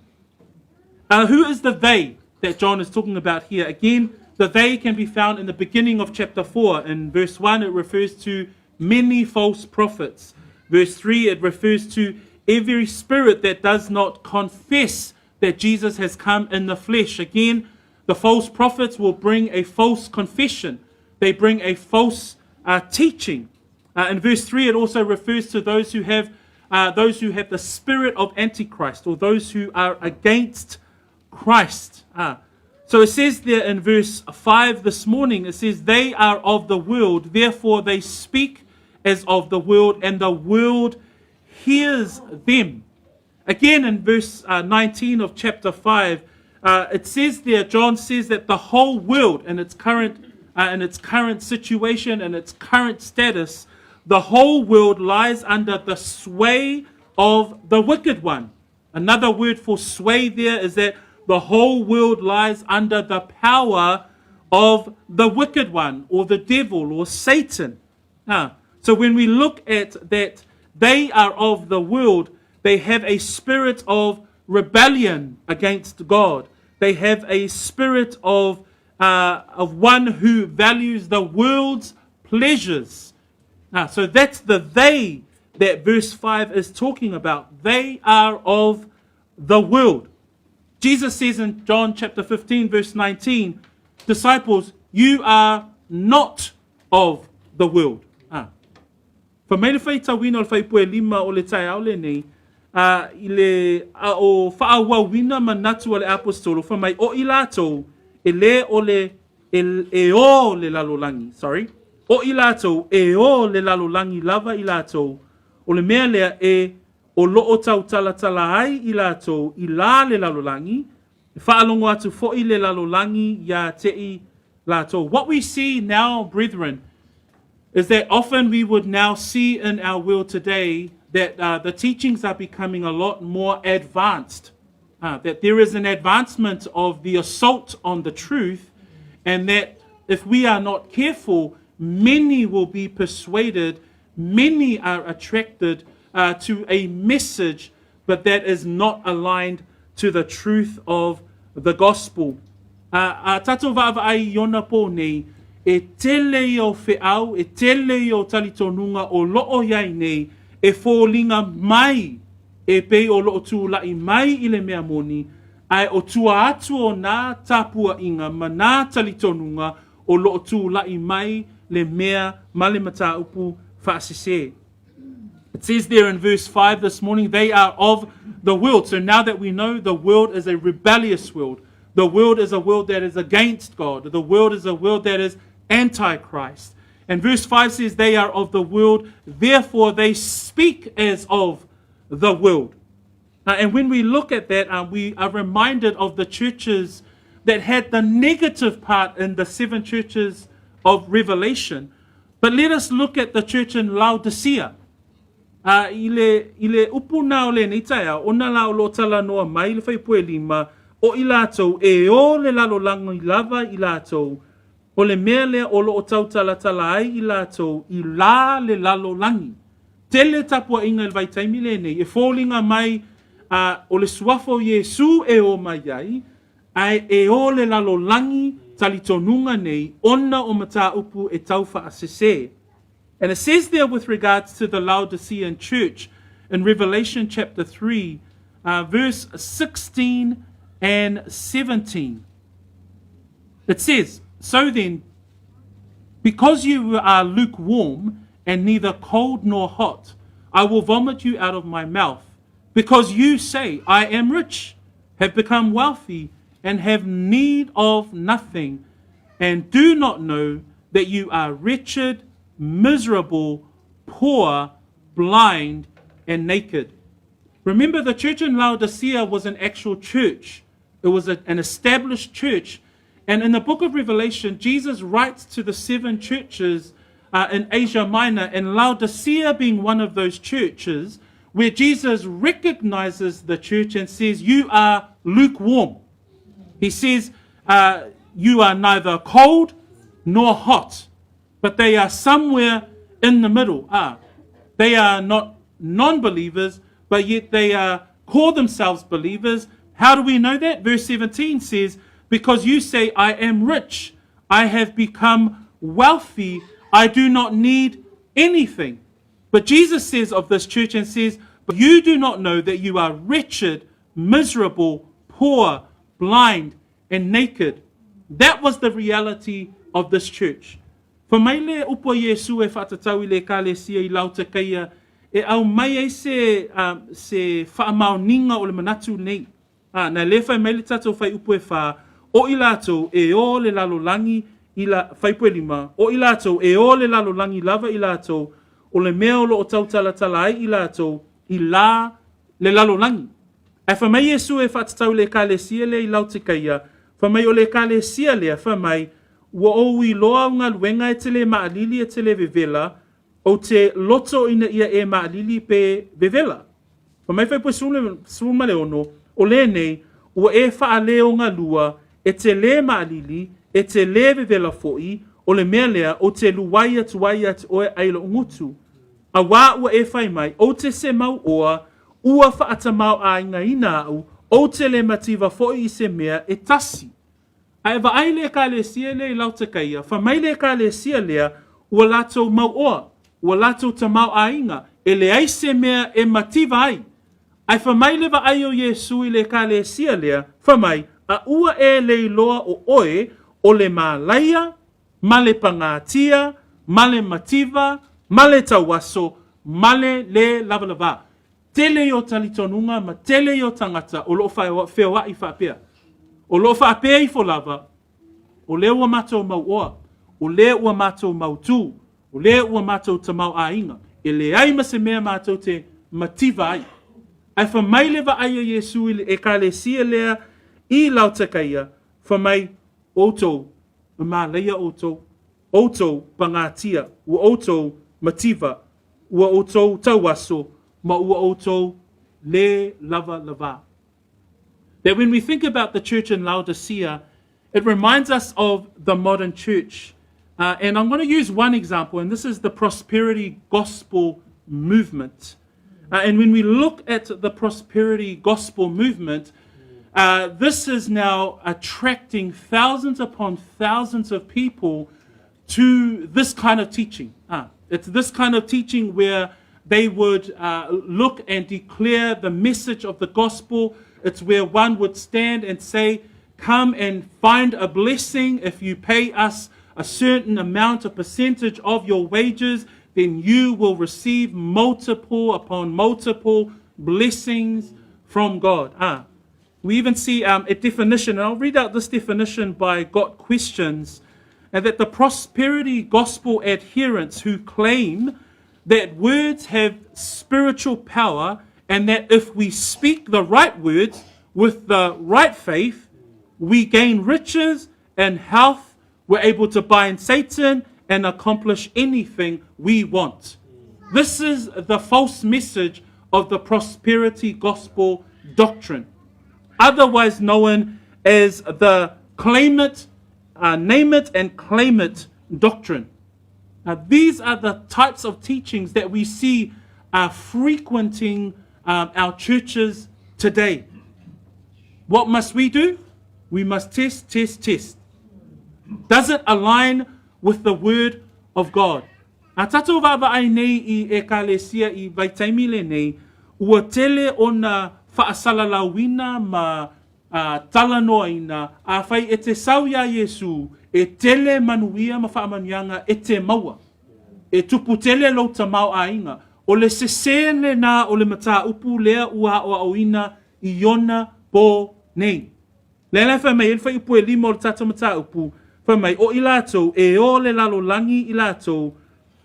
Who is the they that John is talking about here? Again, the they can be found in the beginning of chapter 4. In verse 1, it refers to many false prophets. Verse 3, it refers to every spirit that does not confess that Jesus has come in the flesh. Again, the false prophets will bring a false confession. They bring a false teaching. In verse 3, it also refers to those who have the spirit of Antichrist, or those who are against Christ. So it says there in verse 5 this morning, it says, they are of the world, therefore they speak as of the world, and the world hears them. Again, in verse 19 of chapter 5, it says there, John says that the whole world in its current situation and its current status, the whole world lies under the sway of the wicked one. Another word for sway there is that the whole world lies under the power of the wicked one, or the devil, or Satan. So when we look at that, they are of the world, they have a spirit of rebellion against God. They have a spirit of one who values the world's pleasures. So that's the they that verse 5 is talking about. They are of the world. Jesus says in John chapter 15, verse 19, disciples, you are not of the world. Fa mai le fai tawina o le fai pue lima o le tai au le nei, o whaawa wina manatu o le apostolo, fa mai o ilato, e le o le lalolangi, sorry. O ilato, e o le lalolangi lava ilato, o le mea lea o loo tau talatala ai ilato, i la le lalolangi, whaalongo atu fo'i le lalolangi ya tei lato. What we see now, brethren, is that often we would now see in our world today that the teachings are becoming a lot more advanced, that there is an advancement of the assault on the truth, and that if we are not careful, many will be persuaded, many are attracted to a message, but that is not aligned to the truth of the gospel. Tato va'ava ai iona po nei, e tele o whiau, e tele o talitonunga o loo iai nei, e fōlinga mai, e pei o loo tūlai mai i le mea moni, ai o tua atu o nā tāpua inga, ma nā talitonunga o loo tūlai mai le mea male mata upu whaasese. It says there in verse 5 this morning, they are of the world. So now that we know the world is a rebellious world, the world is a world that is against God, the world is a world that is antichrist. And verse 5 says they are of the world, therefore they speak as of the world. And when we look at that, we are reminded of the churches that had the negative part in the 7 churches of Revelation. But let us look at the church in Laodicea. Ile upuna o le nitaia, ona la o lo tala noa mai le fai pue lima, o ilato e o le lalo lango i lava ilato, o le mea lea o lo o tau tala tala ai ilato, i la le lalo langi. Tele tapua inga il vai taimi le nei, e fōlinga mai o le suafo Yesu e o mai ai, ai e o le lalo langi talitonunga nei, ona o mata upu e tau wha asese. And it says there with regards to the Laodicean church in Revelation chapter 3, verse 16 and 17. It says, so then, because you are lukewarm and neither cold nor hot, I will vomit you out of my mouth. Because you say, I am rich, have become wealthy, and have need of nothing, and do not know that you are wretched, miserable, poor, blind, and naked. Remember, the church in Laodicea was an actual church. It was an established church. And in the book of Revelation, Jesus writes to the 7 churches in Asia Minor, and Laodicea being one of those churches, where Jesus recognizes the church and says, you are lukewarm. He says, you are neither cold nor hot, but they are somewhere in the middle. They are not non-believers, but yet they call themselves believers. How do we know that? Verse 17 says, because you say, I am rich, I have become wealthy, I do not need anything. But Jesus says of this church and says, but you do not know that you are wretched, miserable, poor, blind, and naked. That was the reality of this church. For mai le upo Yesu e whatatau I le kālesia I lau te kaia, e au mai ai se whaamauninga o le manatu nei. Na le whai mai le tatou whai upo e wha, o I lātou e o le lalolangi I la whaipue lima, o I lātou e o le lalolangi lava I lātou, o le mea o lo o tau talatala ai I lātou, I la le lalolangi. E whamai Yesu e whatatau le kālesia le I lau te kaia, whamai o le kālesia lea whamai, ua o I loa unga luenga e te le maalili e te le vevela, o te loto ina ia e maalili pe vevela. Whamai whaipue sulma le ono, o le nei, ua e wha leo ngā lua, e te le maalili, e te le vevela foi, o le mea lea, o te luwaia tuwaia te oe ailo ngutu. A wā ua e whai mai, o te se mau oa, ua whaatamau a inga ina au, o te le mativa foi I se mea e tasi. A ewa ai le ka le sia le I lau te kaia, wha mai le ka le sia lea, ua latou mau oa, ua latou tamau a inga, e le ai se mea e mativa ai. Ai wha mai le wa ai o Yesu I le ka le sia lea, wha mai, a ua e le iloa o oe, o le malaia, ma le pangatia, ma le mativa, ma le tawaso, ma le lavalava. Tele o talitonunga, ma tele o tangata, o loo whewai whapea. O loo whapea I lava, o le ua matou mau oa, o le ua matou mau tū, o le ua matou tamau a inga. E le ai ma se mea matou te mativa ai. Ai wha mai lewa ai a Yesu e ka le sia lea I lau te kaia, wha mai outou, ma leia outou pangatia, ua outou mativa, ua outou tauaso, ma ua outou le lava. That when we think about the church in Laodicea, it reminds us of the modern church. And I'm going to use one example, and this is the prosperity gospel movement. And when we look at the prosperity gospel movement, this is now attracting thousands upon thousands of people to this kind of teaching. It's this kind of teaching where they would look and declare the message of the gospel. It's where one would stand and say, come and find a blessing. If you pay us a certain amount, a percentage of your wages, then you will receive multiple upon multiple blessings from God. We even see a definition, and I'll read out this definition by Got Questions, and that the prosperity gospel adherents who claim that words have spiritual power and that if we speak the right words with the right faith, we gain riches and health, we're able to bind Satan and accomplish anything we want. This is the false message of the prosperity gospel doctrine, otherwise known as the claim it, name it and claim it doctrine. These are the types of teachings that we see frequenting our churches today. What must we do? We must test. Does it align with the word of God? A tatou vava ai nei I ekalesia I vaitaimile nei, ua tele ona whaasalalawina ma talanoaina, a whai e te sauia Yesu, e tele manuia ma whaamanuanga e te maua. E tupu tele lo ta mau a inga. O le sesele na o le mata upu lea ua o auina I ona po nei. Lele whai mai elwhai upu e lima o le tata mata upu, whai mai o I lātou e o le lalolangi I lātou,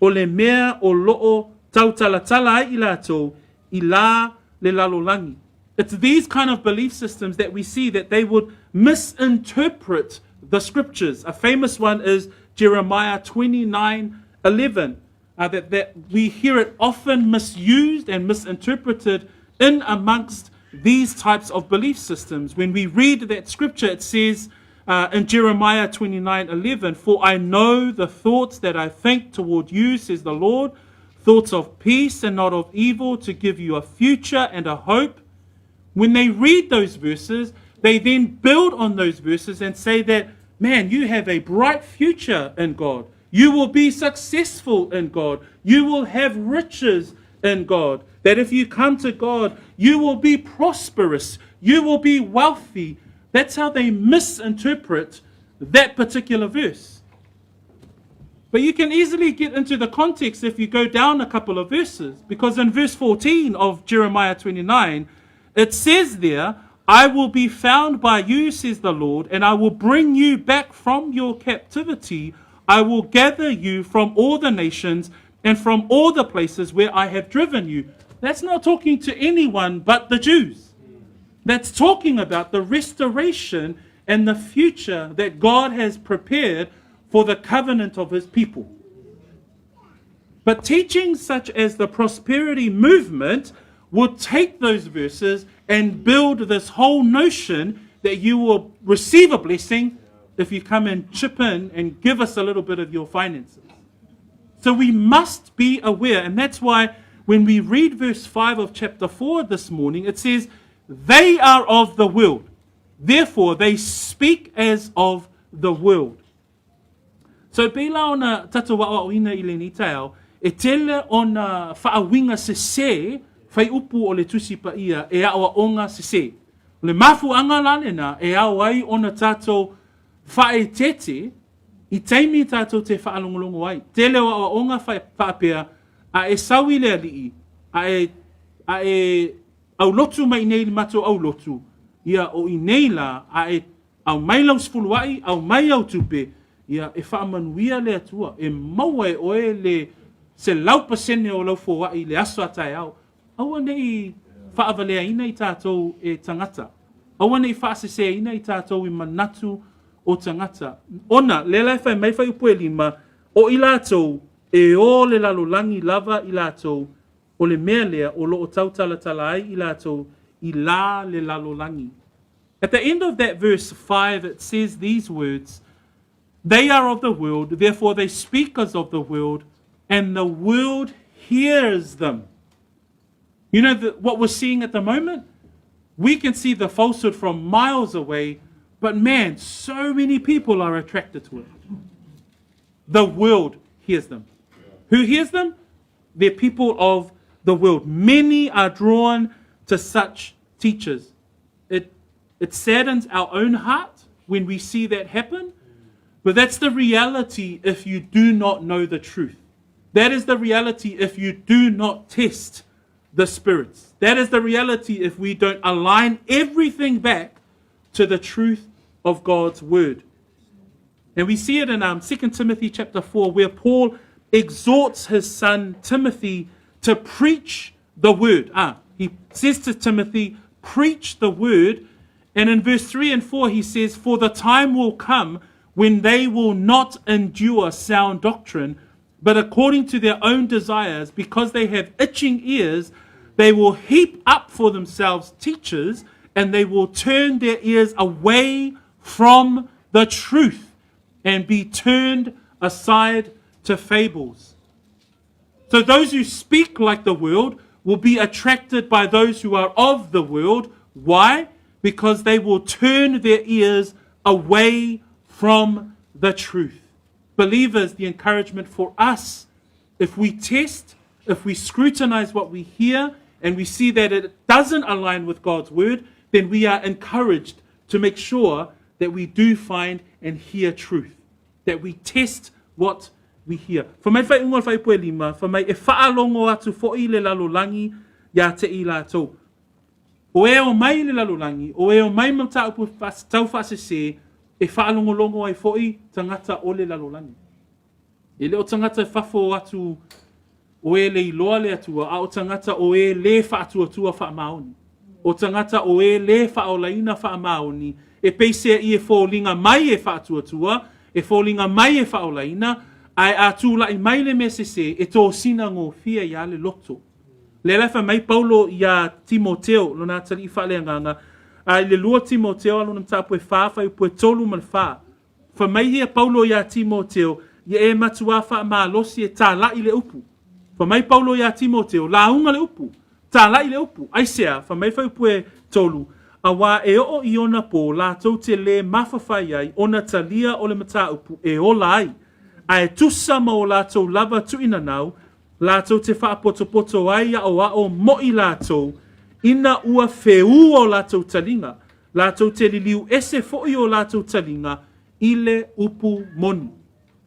o le mea o loo tautalatala ai I lātou, I la le lalolangi. It's these kind of belief systems that we see that they would misinterpret the scriptures. A famous one is Jeremiah 29:11. That we hear it often misused and misinterpreted in amongst these types of belief systems. When we read that scripture, it says, in Jeremiah 29:11, for I know the thoughts that I think toward you, says the Lord, thoughts of peace and not of evil, to give you a future and a hope. When they read those verses, they then build on those verses and say that, man, you have a bright future in God. You will be successful in God. You will have riches in God. That if you come to God, you will be prosperous. You will be wealthy. That's how they misinterpret that particular verse. But you can easily get into the context if you go down a couple of verses. Because in verse 14 of Jeremiah 29, it says there, I will be found by you, says the Lord, and I will bring you back from your captivity. I will gather you from all the nations and from all the places where I have driven you. That's not talking to anyone but the Jews. That's talking about the restoration and the future that God has prepared for the covenant of his people. But teachings such as the prosperity movement would take those verses and build this whole notion that you will receive a blessing if you come and chip in and give us a little bit of your finances. So we must be aware, and that's why when we read verse 5 of chapter 4 this morning, it says, they are of the world, therefore they speak as of the world. So pēla ona tata wa'oina I le ni tau, e tele ona whaawinga se whai upu o le tusi pa ia e awa onga se. Le mafu anga lalena e awai ona tato whae tete I taimi tato te whaalongolongo ai. Tele wa awa onga whaapea a e sawi le alii, a e au lotu mai nei mato au lotu, ia o I nei la a e au mai lau spuluai, au mai au tupe, ia e whaamanuia le atua, e maua e oe le se lau pasene o lau fōwai le aso atai au. Aua nei whaavalea ina I tātou e tangata. Aua nei whaasesea ina I tātou I manatu o tangata. Ona, le lai whai mai whai upu e lima, o I lātou e o le lalolangi lava I lātou, o le mea lea o lo o tautala ai I lātou, I la le lalolangi. At the end of that verse 5, it says these words, they are of the world, therefore they speak as of the world, and the world hears them. You know what we're seeing at the moment? We can see the falsehood from miles away, but man, so many people are attracted to it. The world hears them. Who hears them? They're people of the world. Many are drawn to such teachers. It saddens our own heart when we see that happen, but that's the reality if you do not know the truth. That is the reality if you do not test the spirits. That is the reality if we don't align everything back to the truth of God's word. And we see it in 2 Timothy chapter 4, where Paul exhorts his son Timothy to preach the word. He says to Timothy, preach the word. And in verse 3 and 4 he says, for the time will come when they will not endure sound doctrine, but according to their own desires, because they have itching ears, they will heap up for themselves teachers, and they will turn their ears away from the truth and be turned aside to fables. So those who speak like the world will be attracted by those who are of the world. Why? Because they will turn their ears away from the truth. Believers, the encouragement for us, if we test, if we scrutinize what we hear, and we see that it doesn't align with God's word, then we are encouraged to make sure that we do find and hear truth. That we test what we hear. For mai whai unga whai pue lima, for mai e whaalongo atu fo'i le lalolangi ya te I lātou. O e o mai le lalolangi, o e o mai mam tau whasese, e whaalongolongo ai fo'i tangata o le lalolangi. E leo tangata whafo atu o e le iloa le atua, a o tangata o e le whaatua whaamaoni. O tangata o e le whaolaina whaamaoni, e peisea I e whōlinga mai e whaatua, e whōlinga mai e whaolaina, ai a tūla I mai le mesese e tō sina ngō fia I ale loto. Le lefa mai Paulo I a Timoteo, lo nā tari I whaleanganga, I le lua Timoteo aluna mtapu e whawha upu e tolu mal wha. Whamai Paulo ia Timoteo, ia e matua wha maa losi e tā lai le upu. Whamai Paulo ia Timoteo, la unga le upu. Tā lai le upu. Aisea, whamai wha upu e tolu. A wā e o i ona pō, la tau te le mawhawhai ai, ona talia o le mata upu e ola ai. A e tusa ma o la tau lava tuina nau, la tau te whaapoto ai a o moi la tau, ina ua wheu o la tau talinga. La tau te liliu ese fo'i o la tau talinga, ile upu moni.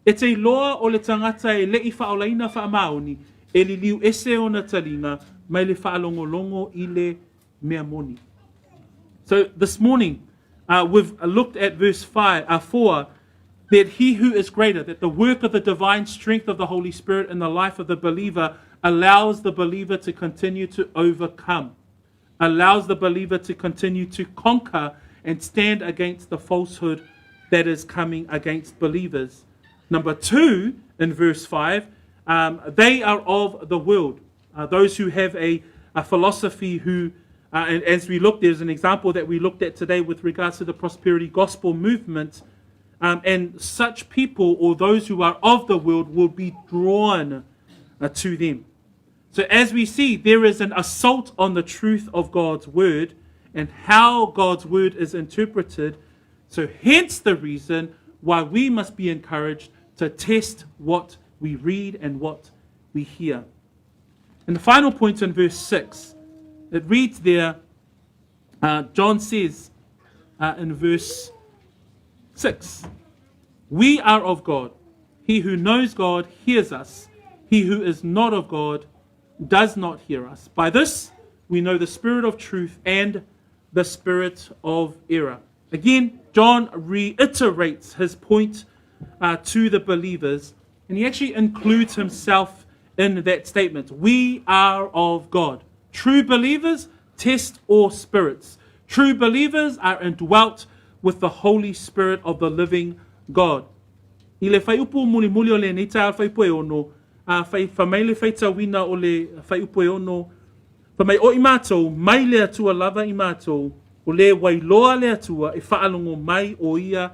E te iloa o le tangata e lei whaolaina whaamaoni, e liliu ese o na talinga, mai le whaalongolongo ile mea moni. So this morning, we've looked at verse 4, that he who is greater, that the work of the divine strength of the Holy Spirit in the life of the believer allows the believer to continue to overcome, allows the believer to continue to conquer and stand against the falsehood that is coming against believers. Number 2, in verse 5, they are of the world. Those who have a philosophy who, and as we looked, there's an example that we looked at today with regards to the prosperity gospel movement, and such people or those who are of the world will be drawn to them. So as we see, there is an assault on the truth of God's word and how God's word is interpreted. So hence the reason why we must be encouraged to test what we read and what we hear. And the final point in verse 6, it reads there, John says in verse 6, we are of God. He who knows God hears us. He who is not of God does not hear us. By this, we know the spirit of truth and the spirit of error. Again, John reiterates his point to the believers, and he actually includes himself in that statement. We are of God. True believers test all spirits. True believers are indwelt with the Holy Spirit of the living God. I le whai upu muli muli o le nei tā whai pue ono, whamai le whai tawina o le whai upu ono, whamai o i mātou, mai le atua lava i mātou, o le wailoa le atua e whaalongo mai o ia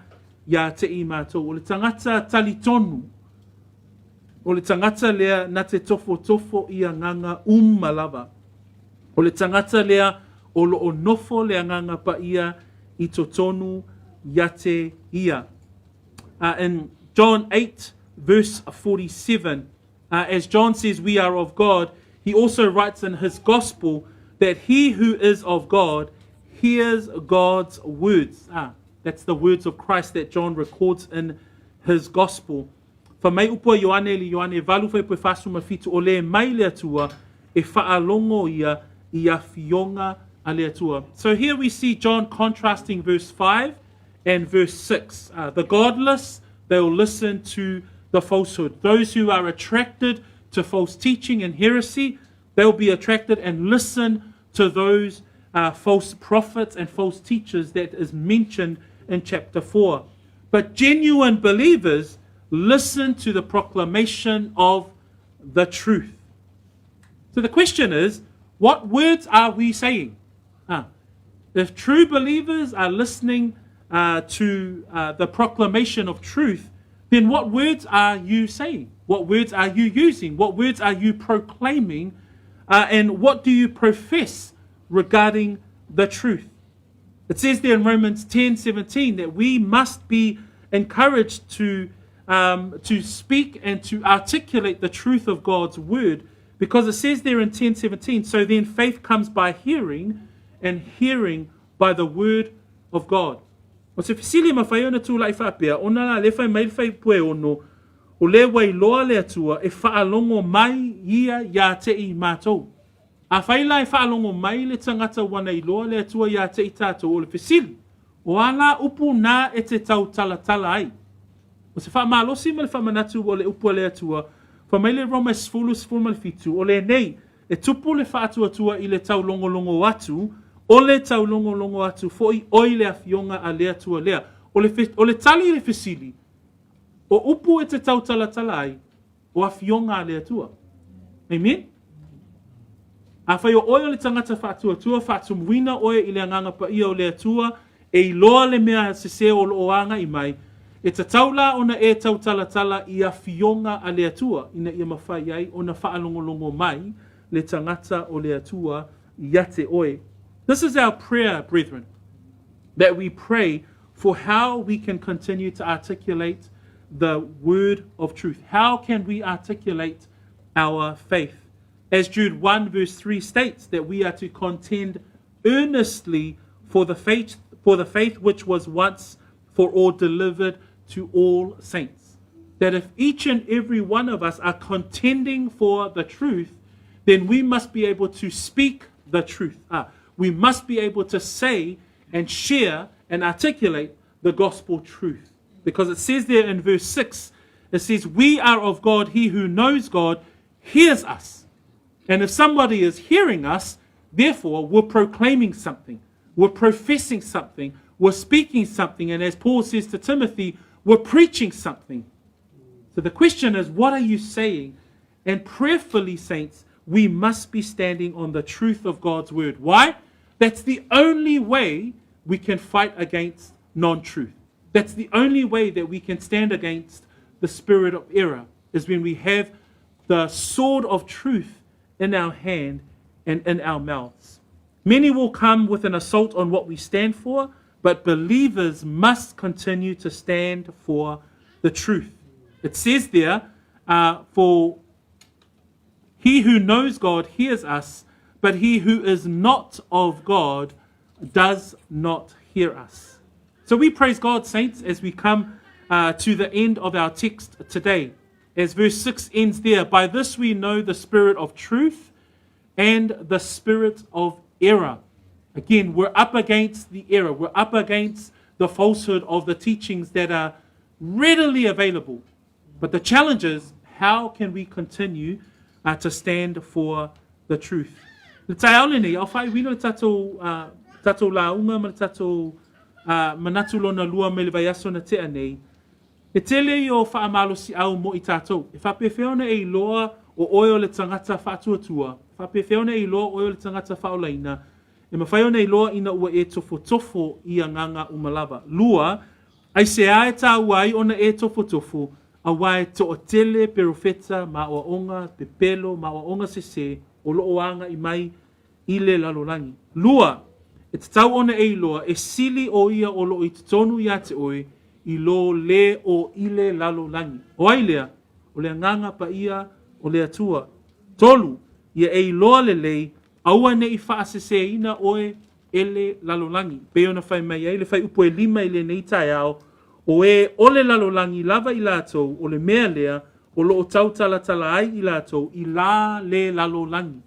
te i mātou. O le tangata tali tonu, o le tangata lea na te tofo ia nganga malava. O le tangata lea o lo o nofo lea nganga pa ia I totonu yate ia. In John 8, verse 47, as John says we are of God, he also writes in his gospel that he who is of God hears God's words. That's the words of Christ that John records in his gospel. Fa mai upo Ioane li Ioane valu fai po fasu mafitu o le mai le atua e whaalongo ia fionga a le atua. So here we see John contrasting verse 5 and verse 6. The godless, they will listen to the falsehood. Those who are attracted to false teaching and heresy, they will be attracted and listen to those false prophets and false teachers that is mentioned in chapter 4. But genuine believers listen to the proclamation of the truth. So the question is, what words are we saying? If true believers are listening to the proclamation of truth, then what words are you saying? What words are you using? What words are you proclaiming? And what do you profess regarding the truth? It says there in Romans 10:17 that we must be encouraged to speak and to articulate the truth of God's word, because it says there in 10:17, so then faith comes by hearing, and hearing by the word of God. O se fisili mawhai ona tū lai whapea, ona la le whai mai whai pue ono, o le wai loa le atua e whaalongo mai ia te I mātou. A whai lai whaalongo mai le tangata wana I loa le atua ia te I tātou o le fisili. O ala upu nā e te tau tala ai. O se whaamalosi ma le whamanatu o le upu le atua, whamai le Roma sfulus fulma le fitu, o le nei, e tupu le whaatua I le tau longo atu, o le tau longo atu foi oi le afionga a le atua lea. O le tali le fisili. O upu e te tau tala ai. O afionga a le atua. Amen? A whai o oe o le tangata whaatua whaatumuina oe i le anganga pa ia o le atua, e loa le mea se se o loanga i mai, e ta taula ona e tau talatala i a fionga a le atua, ina ia mawhai ai, ona whaalongolongo mai, le tangata o le atua i ate oe. This is our prayer, brethren, that we pray for how we can continue to articulate the word of truth. How can we articulate our faith? As Jude 1 verse 3 states, that we are to contend earnestly for the faith which was once for all delivered to all saints. That if each and every one of us are contending for the truth, then we must be able to speak the truth. We must be able to say and share and articulate the gospel truth. Because it says there in verse 6, it says, we are of God, he who knows God hears us. And if somebody is hearing us, therefore we're proclaiming something, we're professing something, we're speaking something, and as Paul says to Timothy, we're preaching something. So the question is, what are you saying? And prayerfully, saints, we must be standing on the truth of God's word. Why? That's the only way we can fight against non-truth. That's the only way that we can stand against the spirit of error, is when we have the sword of truth in our hand and in our mouths. Many will come with an assault on what we stand for, but believers must continue to stand for the truth. It says there, for he who knows God hears us, but he who is not of God does not hear us. So we praise God, saints, as we come to the end of our text today. As verse 6 ends there, by this we know the spirit of truth and the spirit of error. Again, we're up against the error. We're up against the falsehood of the teachings that are readily available. But the challenge is, how can we continue to stand for the truth? Le tai aole nei, au whai wino tatou launga, ma tatou manatu lona lua me le vai aso na tea nei. E tele i o whaamalo si au mo i tātou. E whapewheona e iloa o oe o le tangata whaatuatua. Whapewheona e iloa o oe o le tangata whaolaina. E mawhaiona e iloa ina ua e tofo i a nganga umalava. Lua, ai se ae tā uai ona e tofo, a wai to o tele perofeta ma o onga pepelo, ma o onga sese, o lo oanga i mai i le lalolangi. Lua, e te tau ona e iloa, e sili o ia o lo i tonu i ate oe, i lo le o ile lalo langi. O ai lea, o le nganga pa ia o le atua. Tolu, ia e loa le lei, aua ne i whaasese ina oe ele lalo langi. Peo na whai mai, le whai upo e lima i le nei tai au, o e o le lalo langi lava i lātou, o le mea lea, o lo o tau tala ai i lātou, i la le lalo langi.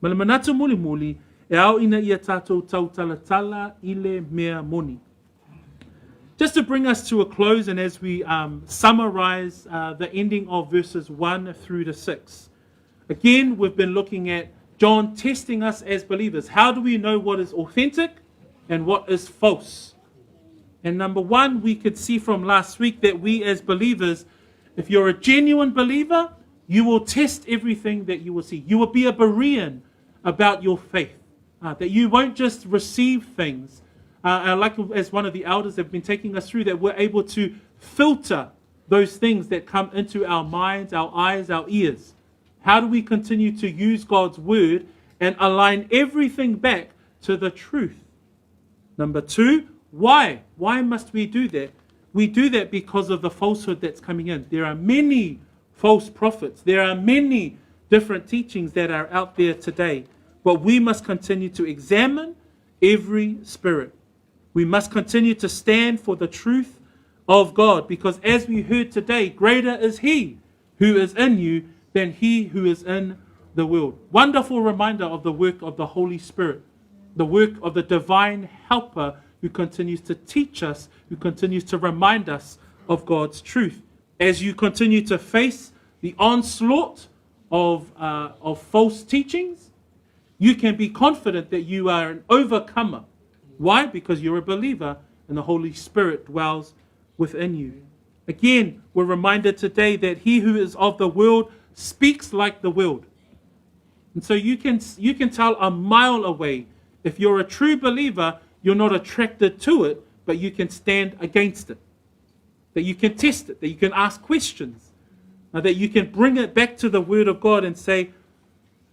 Ma le manatu muli, e au ina ia tātou tau tala i le mea moni. Just to bring us to a close, and as we summarize the ending of verses 1 through to 6. Again, we've been looking at John testing us as believers. How do we know what is authentic and what is false? And number one, we could see from last week that we as believers, if you're a genuine believer, you will test everything that you will see. You will be a Berean about your faith. That you won't just receive things. Like as one of the elders have been taking us through, that we're able to filter those things that come into our minds, our eyes, our ears. How do we continue to use God's word and align everything back to the truth? Number two, why? Why must we do that? We do that because of the falsehood that's coming in. There are many false prophets. There are many different teachings that are out there today. But we must continue to examine every spirit. We must continue to stand for the truth of God, because as we heard today, greater is he who is in you than he who is in the world. Wonderful reminder of the work of the Holy Spirit, the work of the divine helper who continues to teach us, who continues to remind us of God's truth. As you continue to face the onslaught of false teachings, you can be confident that you are an overcomer. Why? Because you're a believer and the Holy Spirit dwells within you. Again, we're reminded today that he who is of the world speaks like the world. And so you can tell a mile away. If you're a true believer, you're not attracted to it, but you can stand against it. That you can test it, that you can ask questions, that you can bring it back to the Word of God and say,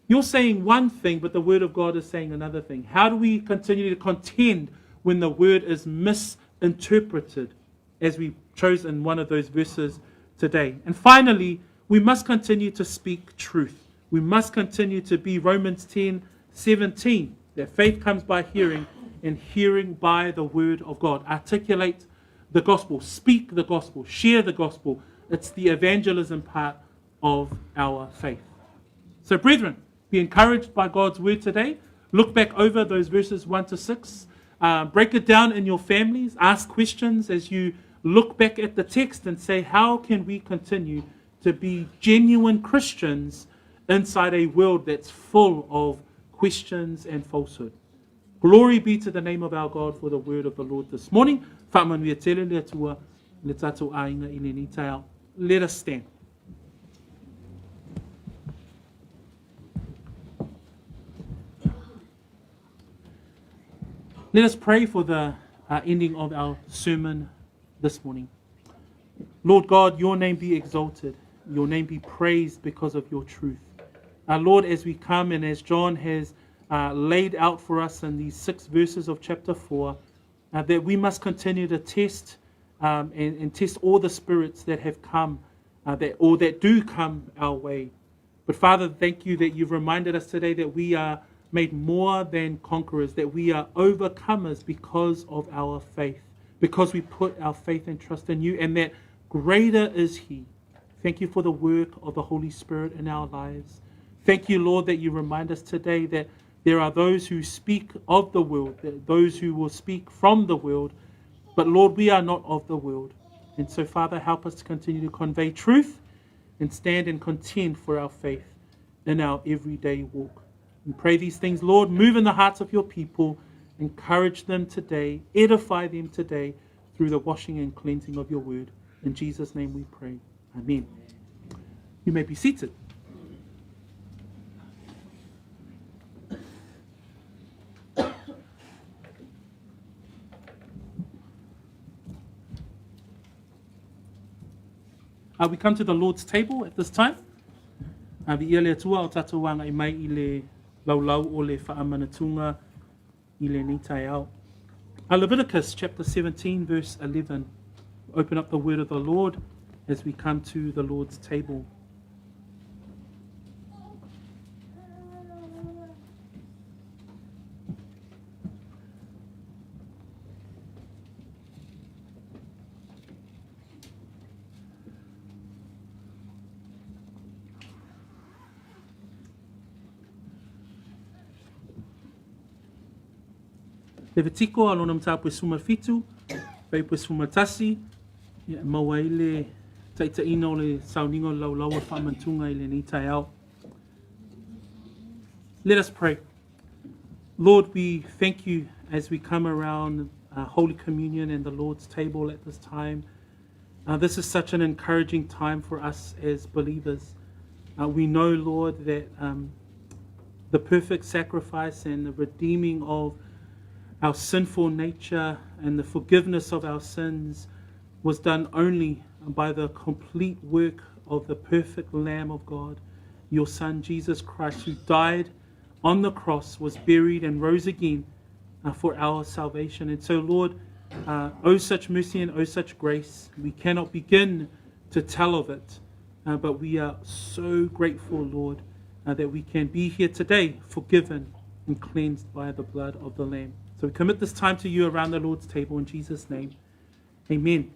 you're saying one thing, but the Word of God is saying another thing. How do we continue to contend when the Word is misinterpreted, as we chose in one of those verses today? And finally, we must continue to speak truth. We must continue to be Romans 10:17, that faith comes by hearing, and hearing by the Word of God. Articulate the gospel, speak the gospel, share the gospel. It's the evangelism part of our faith. So, brethren, be encouraged by God's word today. Look back over those verses 1 to 6. Break it down in your families. Ask questions as you look back at the text and say, how can we continue to be genuine Christians inside a world that's full of questions and falsehood? Glory be to the name of our God for the word of the Lord this morning. Let us stand. Let us pray for the ending of our sermon this morning. Lord God, your name be exalted. Your name be praised because of your truth. Lord, as we come and as John has laid out for us in these 6 verses of chapter 4, that we must continue to test and test all the spirits that have come that do come our way. But Father, thank you that you've reminded us today that we are made more than conquerors, that we are overcomers because of our faith, because we put our faith and trust in you, and that greater is he. Thank you for the work of the Holy Spirit in our lives. Thank you, Lord, that you remind us today that there are those who speak of the world, those who will speak from the world, but Lord, we are not of the world. And so, Father, help us to continue to convey truth and stand and contend for our faith in our everyday walk. We pray these things, Lord, move in the hearts of your people, encourage them today, edify them today through the washing and cleansing of your word. In Jesus' name we pray. Amen. You may be seated. We come to the Lord's table at this time. Leviticus chapter 17 verse 11. Open up the word of the Lord as we come to the Lord's table. Levitiko alona mta pwe suma fitu, pai pwe suma tasi, maua ile taita ina o le sauningo lau whamantunga ile ni tai au. Let us pray. Lord, we thank you as we come around Holy Communion and the Lord's table at this time. This is such an encouraging time for us as believers. We know, Lord, that the perfect sacrifice and the redeeming of our sinful nature and the forgiveness of our sins was done only by the complete work of the perfect Lamb of God, your Son, Jesus Christ, who died on the cross, was buried and rose again for our salvation. And so, Lord, oh such mercy and oh such grace. We cannot begin to tell of it, but we are so grateful, Lord, that we can be here today, forgiven and cleansed by the blood of the Lamb. So we commit this time to you around the Lord's table in Jesus' name. Amen.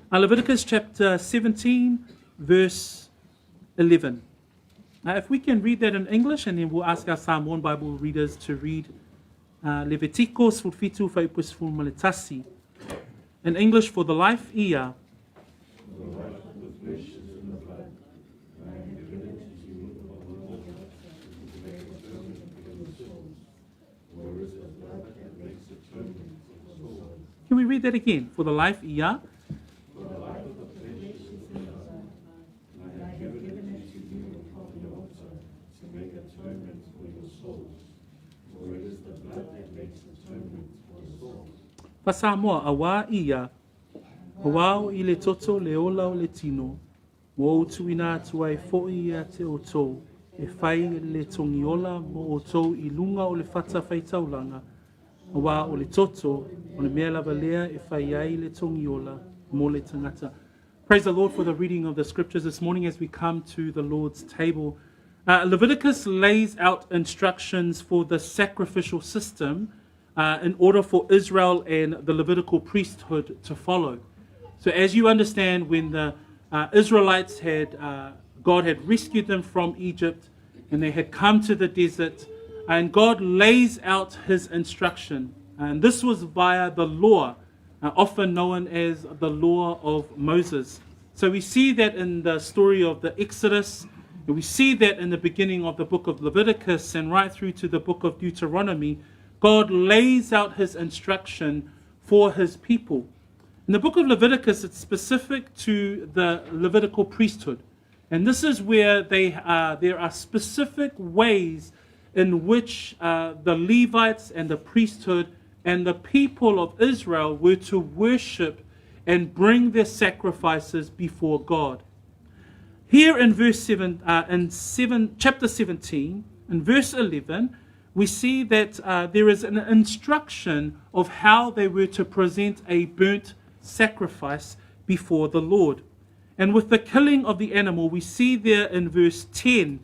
Leviticus chapter 17, verse 11. If we can read that in English, and then we'll ask our Samoan Bible readers to read Leviticus fulfitu faipus fulmaletasi. In English for the life, ia. Can we read that again? For the life, ia. Pa Samoa, a wā ia, a wā I le toto le ola o le tino, mo utu ina atu ai fo'i ia te o tō, e whai le tongi ola mo o tō I lunga o le whata whaitaulanga, a wā o le toto, o le mea lava lea e whai ai le tongi ola mo le tangata. Praise the Lord for the reading of the scriptures this morning as we come to the Lord's table. Leviticus lays out instructions for the sacrificial system in order for Israel and the Levitical priesthood to follow. So as you understand, when the Israelites God had rescued them from Egypt and they had come to the desert, and God lays out his instruction. And this was via the law, often known as the law of Moses. So we see that in the story of the Exodus, and we see that in the beginning of the book of Leviticus and right through to the book of Deuteronomy. God lays out his instruction for his people. In the book of Leviticus, it's specific to the Levitical priesthood. And this is where there are specific ways in which the Levites and the priesthood and the people of Israel were to worship and bring their sacrifices before God. Here in chapter 17, in verse 11, we see that there is an instruction of how they were to present a burnt sacrifice before the Lord. And with the killing of the animal, we see there in verse 10,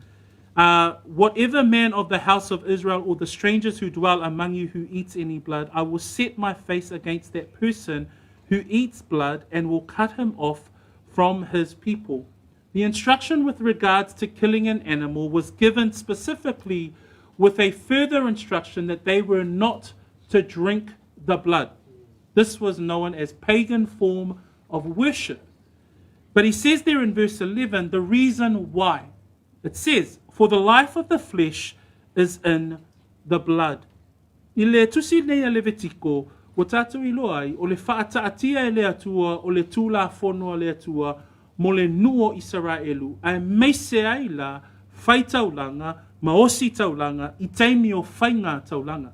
whatever man of the house of Israel or the strangers who dwell among you who eats any blood, I will set my face against that person who eats blood and will cut him off from his people. The instruction with regards to killing an animal was given specifically with a further instruction that they were not to drink the blood. This was known as pagan form of worship. But he says there in verse 11 the reason why. It says, for the life of the flesh is in the blood. I le tusi nei a Levitiko, o tātou iloai, o le whaataatia e le atua, o le tūla whonoa le atua, mo le nuo Israelu, ai meise ai la whai taulanga, maosi taulanga, I teimi o whainga taulanga.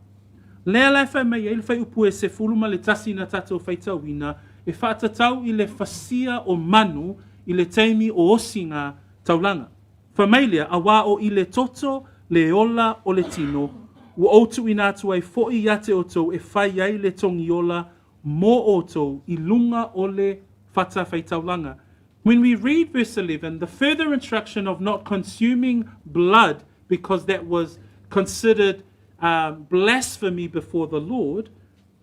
Lea lai whai mai e le whai upu e se fuluma le tasi na tātou whai tauina, e whaatatau I le whasia o manu, I le teimi o osinga taulanga. Whamailia, a wā o I le toto, le ola o le tino, ua outu I nātu ai fo'i iate o tau e whai ai le tongi ola mō o tau I lunga o le whata whai taulanga. When we read verse 11, the further instruction of not consuming blood because that was considered blasphemy before the Lord,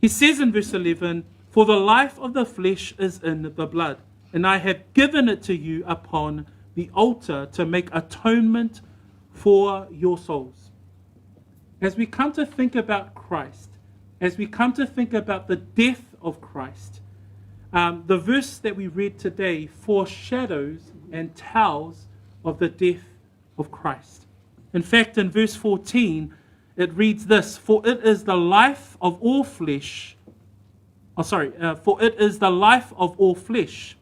he says in verse 11, for the life of the flesh is in the blood, and I have given it to you upon the altar to make atonement for your souls. As we come to think about Christ, as we come to think about the death of Christ, the verse that we read today foreshadows and tells of the death of Christ. In fact, in verse 14, it reads this, for it is the life of all flesh. For it is the life of all flesh.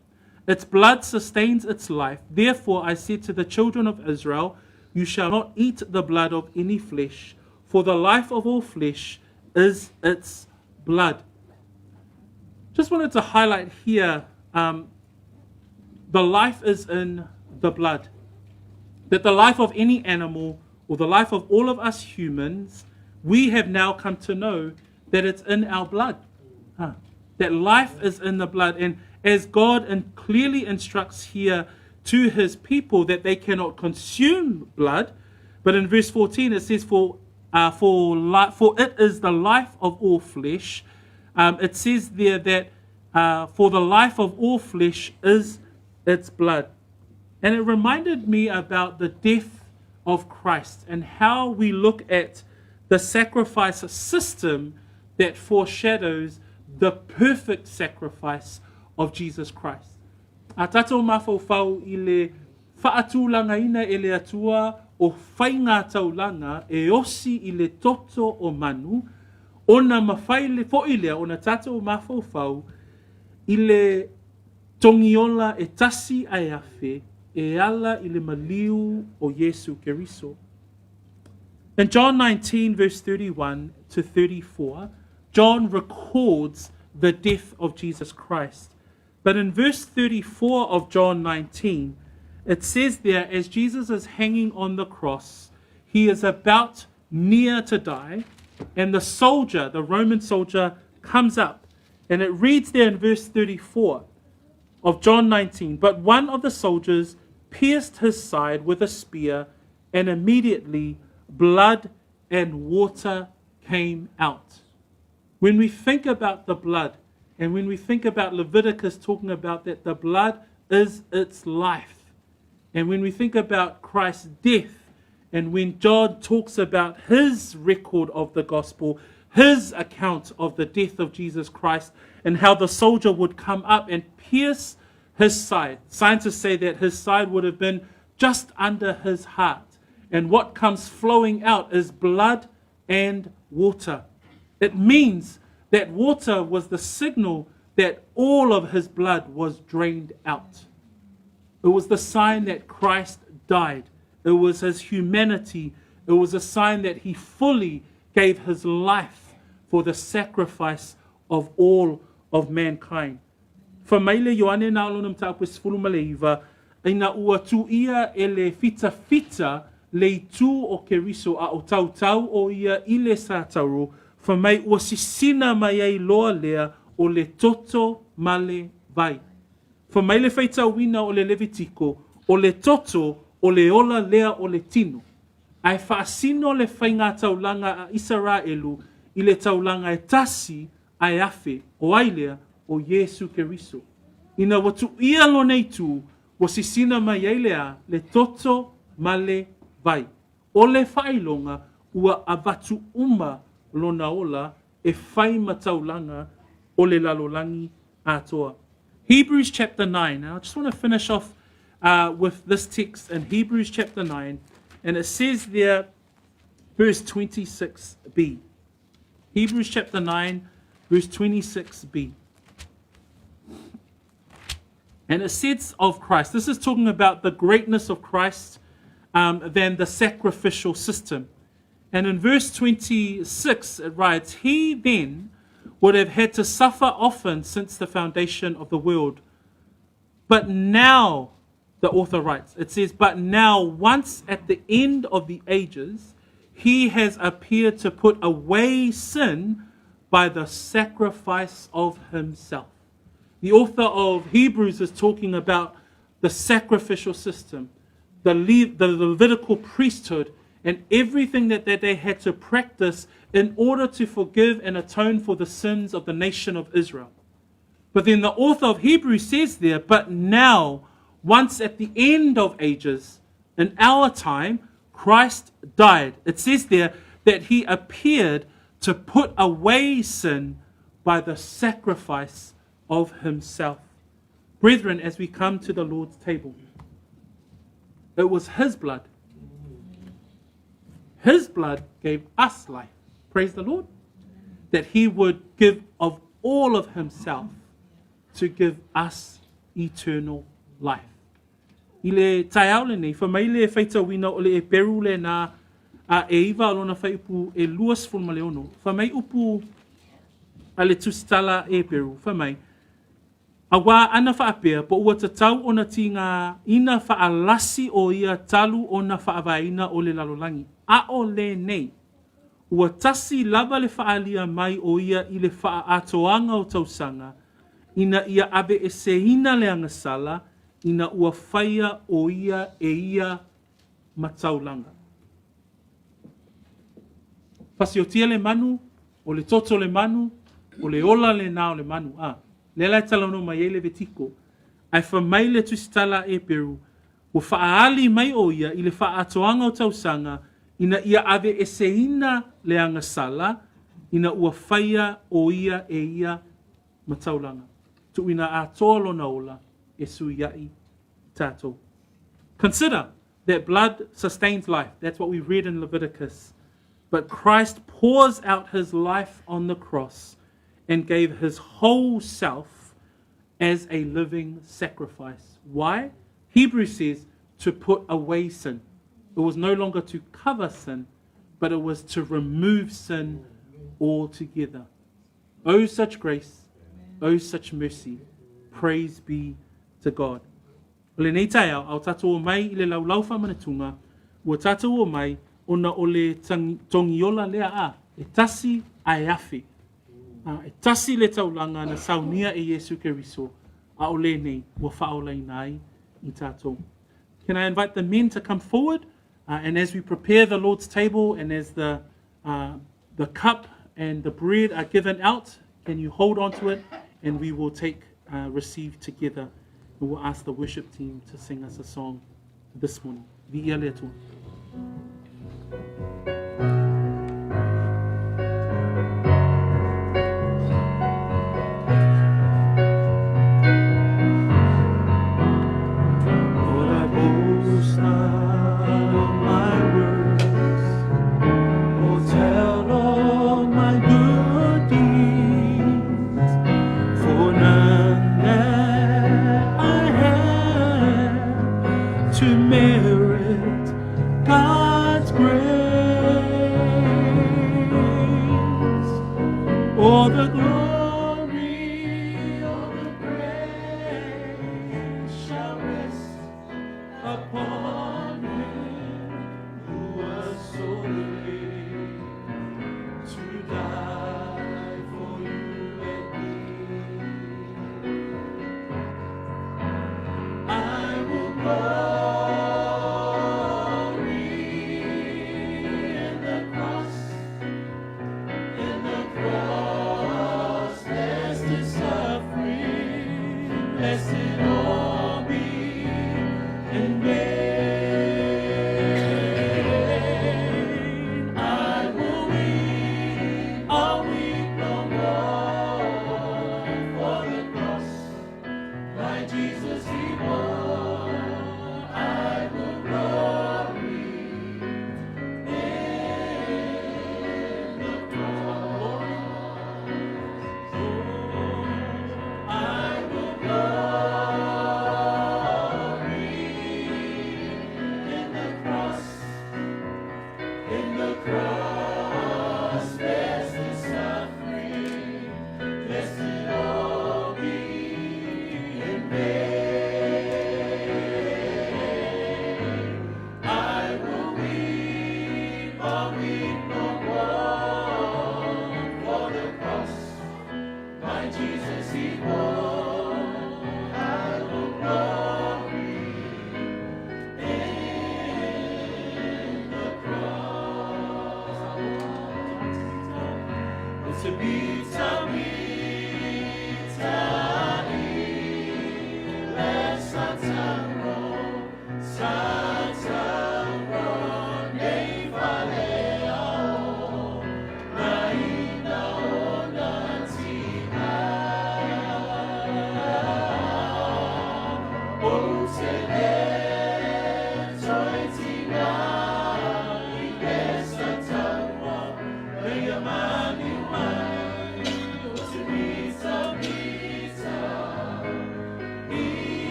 Its blood sustains its life. Therefore I said to the children of Israel, you shall not eat the blood of any flesh, for the life of all flesh is its blood. Just wanted to highlight here, the life is in the blood. That the life of any animal or the life of all of us humans, we have now come to know that it's in our blood. That life is in the blood. And as God clearly instructs here to his people that they cannot consume blood, but in verse 14 it says, for it is the life of all flesh. It says there that for the life of all flesh is its blood. And it reminded me about the death of Christ and how we look at the sacrifice system that foreshadows the perfect sacrifice of Jesus Christ. A tātou mawhauwhau I le whaatūlanga ina e le atua o whainga taulanga e osi I le toto o manu, ona mawhai le fo'ilea ona tātou mawhauwhau I le tongiola e tasi ai awhe e ala I le maliu o Yesu Keriso. In John 19 verse 31 to 34, John records the death of Jesus Christ. But in verse 34 of John 19, it says there, as Jesus is hanging on the cross, he is about near to die, and the soldier, the Roman soldier, comes up. And it reads there in verse 34 of John 19, but one of the soldiers pierced his side with a spear, and immediately blood and water came out. When we think about the blood, and when we think about Leviticus talking about that the blood is its life, and when we think about Christ's death, and when John talks about his record of the gospel, his account of the death of Jesus Christ, and how the soldier would come up and pierce his side. Scientists say that his side would have been just under his heart. And what comes flowing out is blood and water. It means that water was the signal that all of his blood was drained out. It was the sign that Christ died. It was his humanity. It was a sign that he fully gave his life for the sacrifice of all of mankind. For meile Ioane na alonam ta apes fulu maleiva, ina ua tu ia ele fita le tu o keriso a o tau o ia ile sa tauro, for mai ua sisina mai ai loa lea o le toto male vai. For mai le feita wina o le Levitiko, o le toto o le ola lea o le tino. Ai faasino le whainga taulanga a Israelu i le taulanga e tasi ai afe o ailea o Yesu Keriso. Ina watu ia lo nei tu, wa sisina mai ailea le toto male vai. O le whailonga ua avatu uma lona ola e whai mataulanga o le lalolangi atoa. Hebrews chapter 9. Now I just want to finish off with this text in Hebrews chapter 9. And it says there, verse 26b. Hebrews chapter 9, verse 26b. And it says of Christ, this is talking about the greatness of Christ than the sacrificial system. And in verse 26, it writes, he then would have had to suffer often since the foundation of the world. But now, the author writes, it says, but now once at the end of the ages, he has appeared to put away sin by the sacrifice of himself. The author of Hebrews is talking about the sacrificial system, the Levitical priesthood, and everything that they had to practice in order to forgive and atone for the sins of the nation of Israel. But then the author of Hebrews says there, but now, once at the end of ages, in our time, Christ died. It says there that he appeared to put away sin by the sacrifice of himself. Brethren, as we come to the Lord's table, it was his blood. His blood gave us life. Praise the Lord. That he would give of all of himself to give us eternal life. Ile taiaule nei, fa mai le feita wina o le e peru le na a e iwa alona fai upu e luas fulma leono. Fa mai upu a le tustala e peru, fa mai. A wā ana wha apea, po ua ta tau o na tinga ina wha alasi o ia talu o na wha awaina o le lalolangi. A o le nei, ua tasi lava le wha alia mai o ia i le wha atoanga o tausanga, ina ia abe e se ina le angasala, ina ua whaia o ia e ia mataulanga. Pasi o tia le manu, o le toto le manu, o le ola le nao le manu. Le lai talano mai e le vetiko. Ai wha mai le tusitala e peru, ua whaali mai o ia i le wha atoanga o tausanga, ina ia ave e se ina le angasala, ina ua whaia o ia e ia mataulanga. Tu ina atoa lona ola, e sui iai tato. Consider that blood sustains life. That's what we read in Leviticus. But Christ pours out his life on the cross and gave his whole self as a living sacrifice. Why? Hebrews says to put away sin. It was no longer to cover sin, but it was to remove sin all together. Oh, such grace, oh, such mercy. Praise be to God. O le nei tae au tatou o mai i le laulau whamanatunga, ua tatou o mai ona o le tongiola lea a, e tasi a e awhi. E tasi le taulanga na saunia e Yesu Keriso, a o le nei ua whaolai nai i tatou. Can I invite the men to come forward? And as we prepare the Lord's table and as the cup and the bread are given out, can you hold on to it and we will receive together. And we'll ask the worship team to sing us a song this morning. Vi'ia lea tō.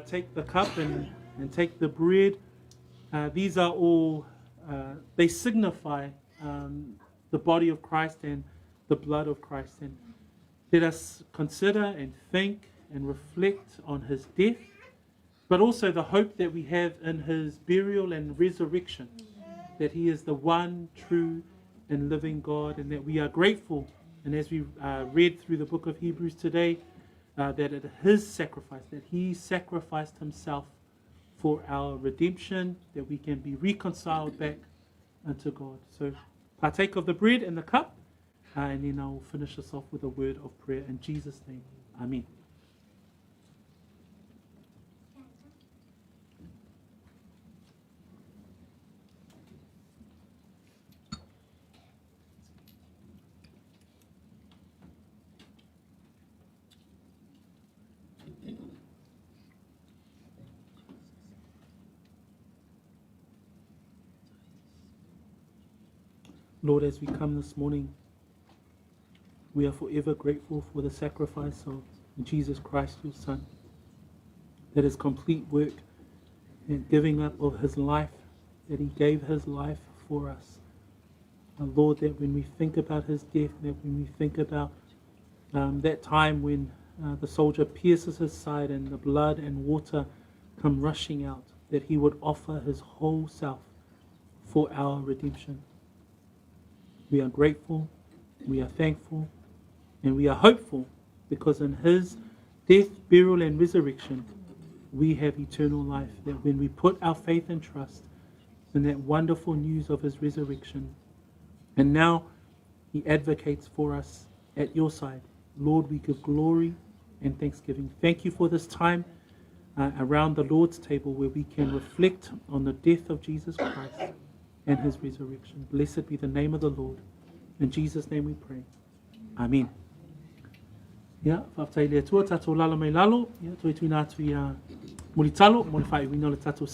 Take the cup and take the bread. These are all, they signify the body of Christ and the blood of Christ. And let us consider and think and reflect on his death, but also the hope that we have in his burial and resurrection, that he is the one true and living God, and that we are grateful And as we read through the book of Hebrews today, that it is his sacrifice, that he sacrificed himself for our redemption, that we can be reconciled back unto God. So partake of the bread and the cup, and then I'll finish us off with a word of prayer in Jesus' name. Amen. Lord, as we come this morning, we are forever grateful for the sacrifice of Jesus Christ, your Son, that is complete work and giving up of his life, that he gave his life for us. And Lord, that when we think about his death, that when we think about that time when the soldier pierces his side and the blood and water come rushing out, that he would offer his whole self for our redemption. We are grateful, we are thankful, and we are hopeful, because in his death, burial, and resurrection, we have eternal life. That when we put our faith and trust in that wonderful news of his resurrection, and now he advocates for us at your side, Lord, we give glory and thanksgiving. Thank you for this time around the Lord's table, where we can reflect on the death of Jesus Christ and his resurrection. Blessed be the name of the Lord. In Jesus' name we pray. Amen. Ya, whaftai lea tua, tatou lalo mai lalo, ya, toi tui nā tui muli talo, muli whai wino le tatou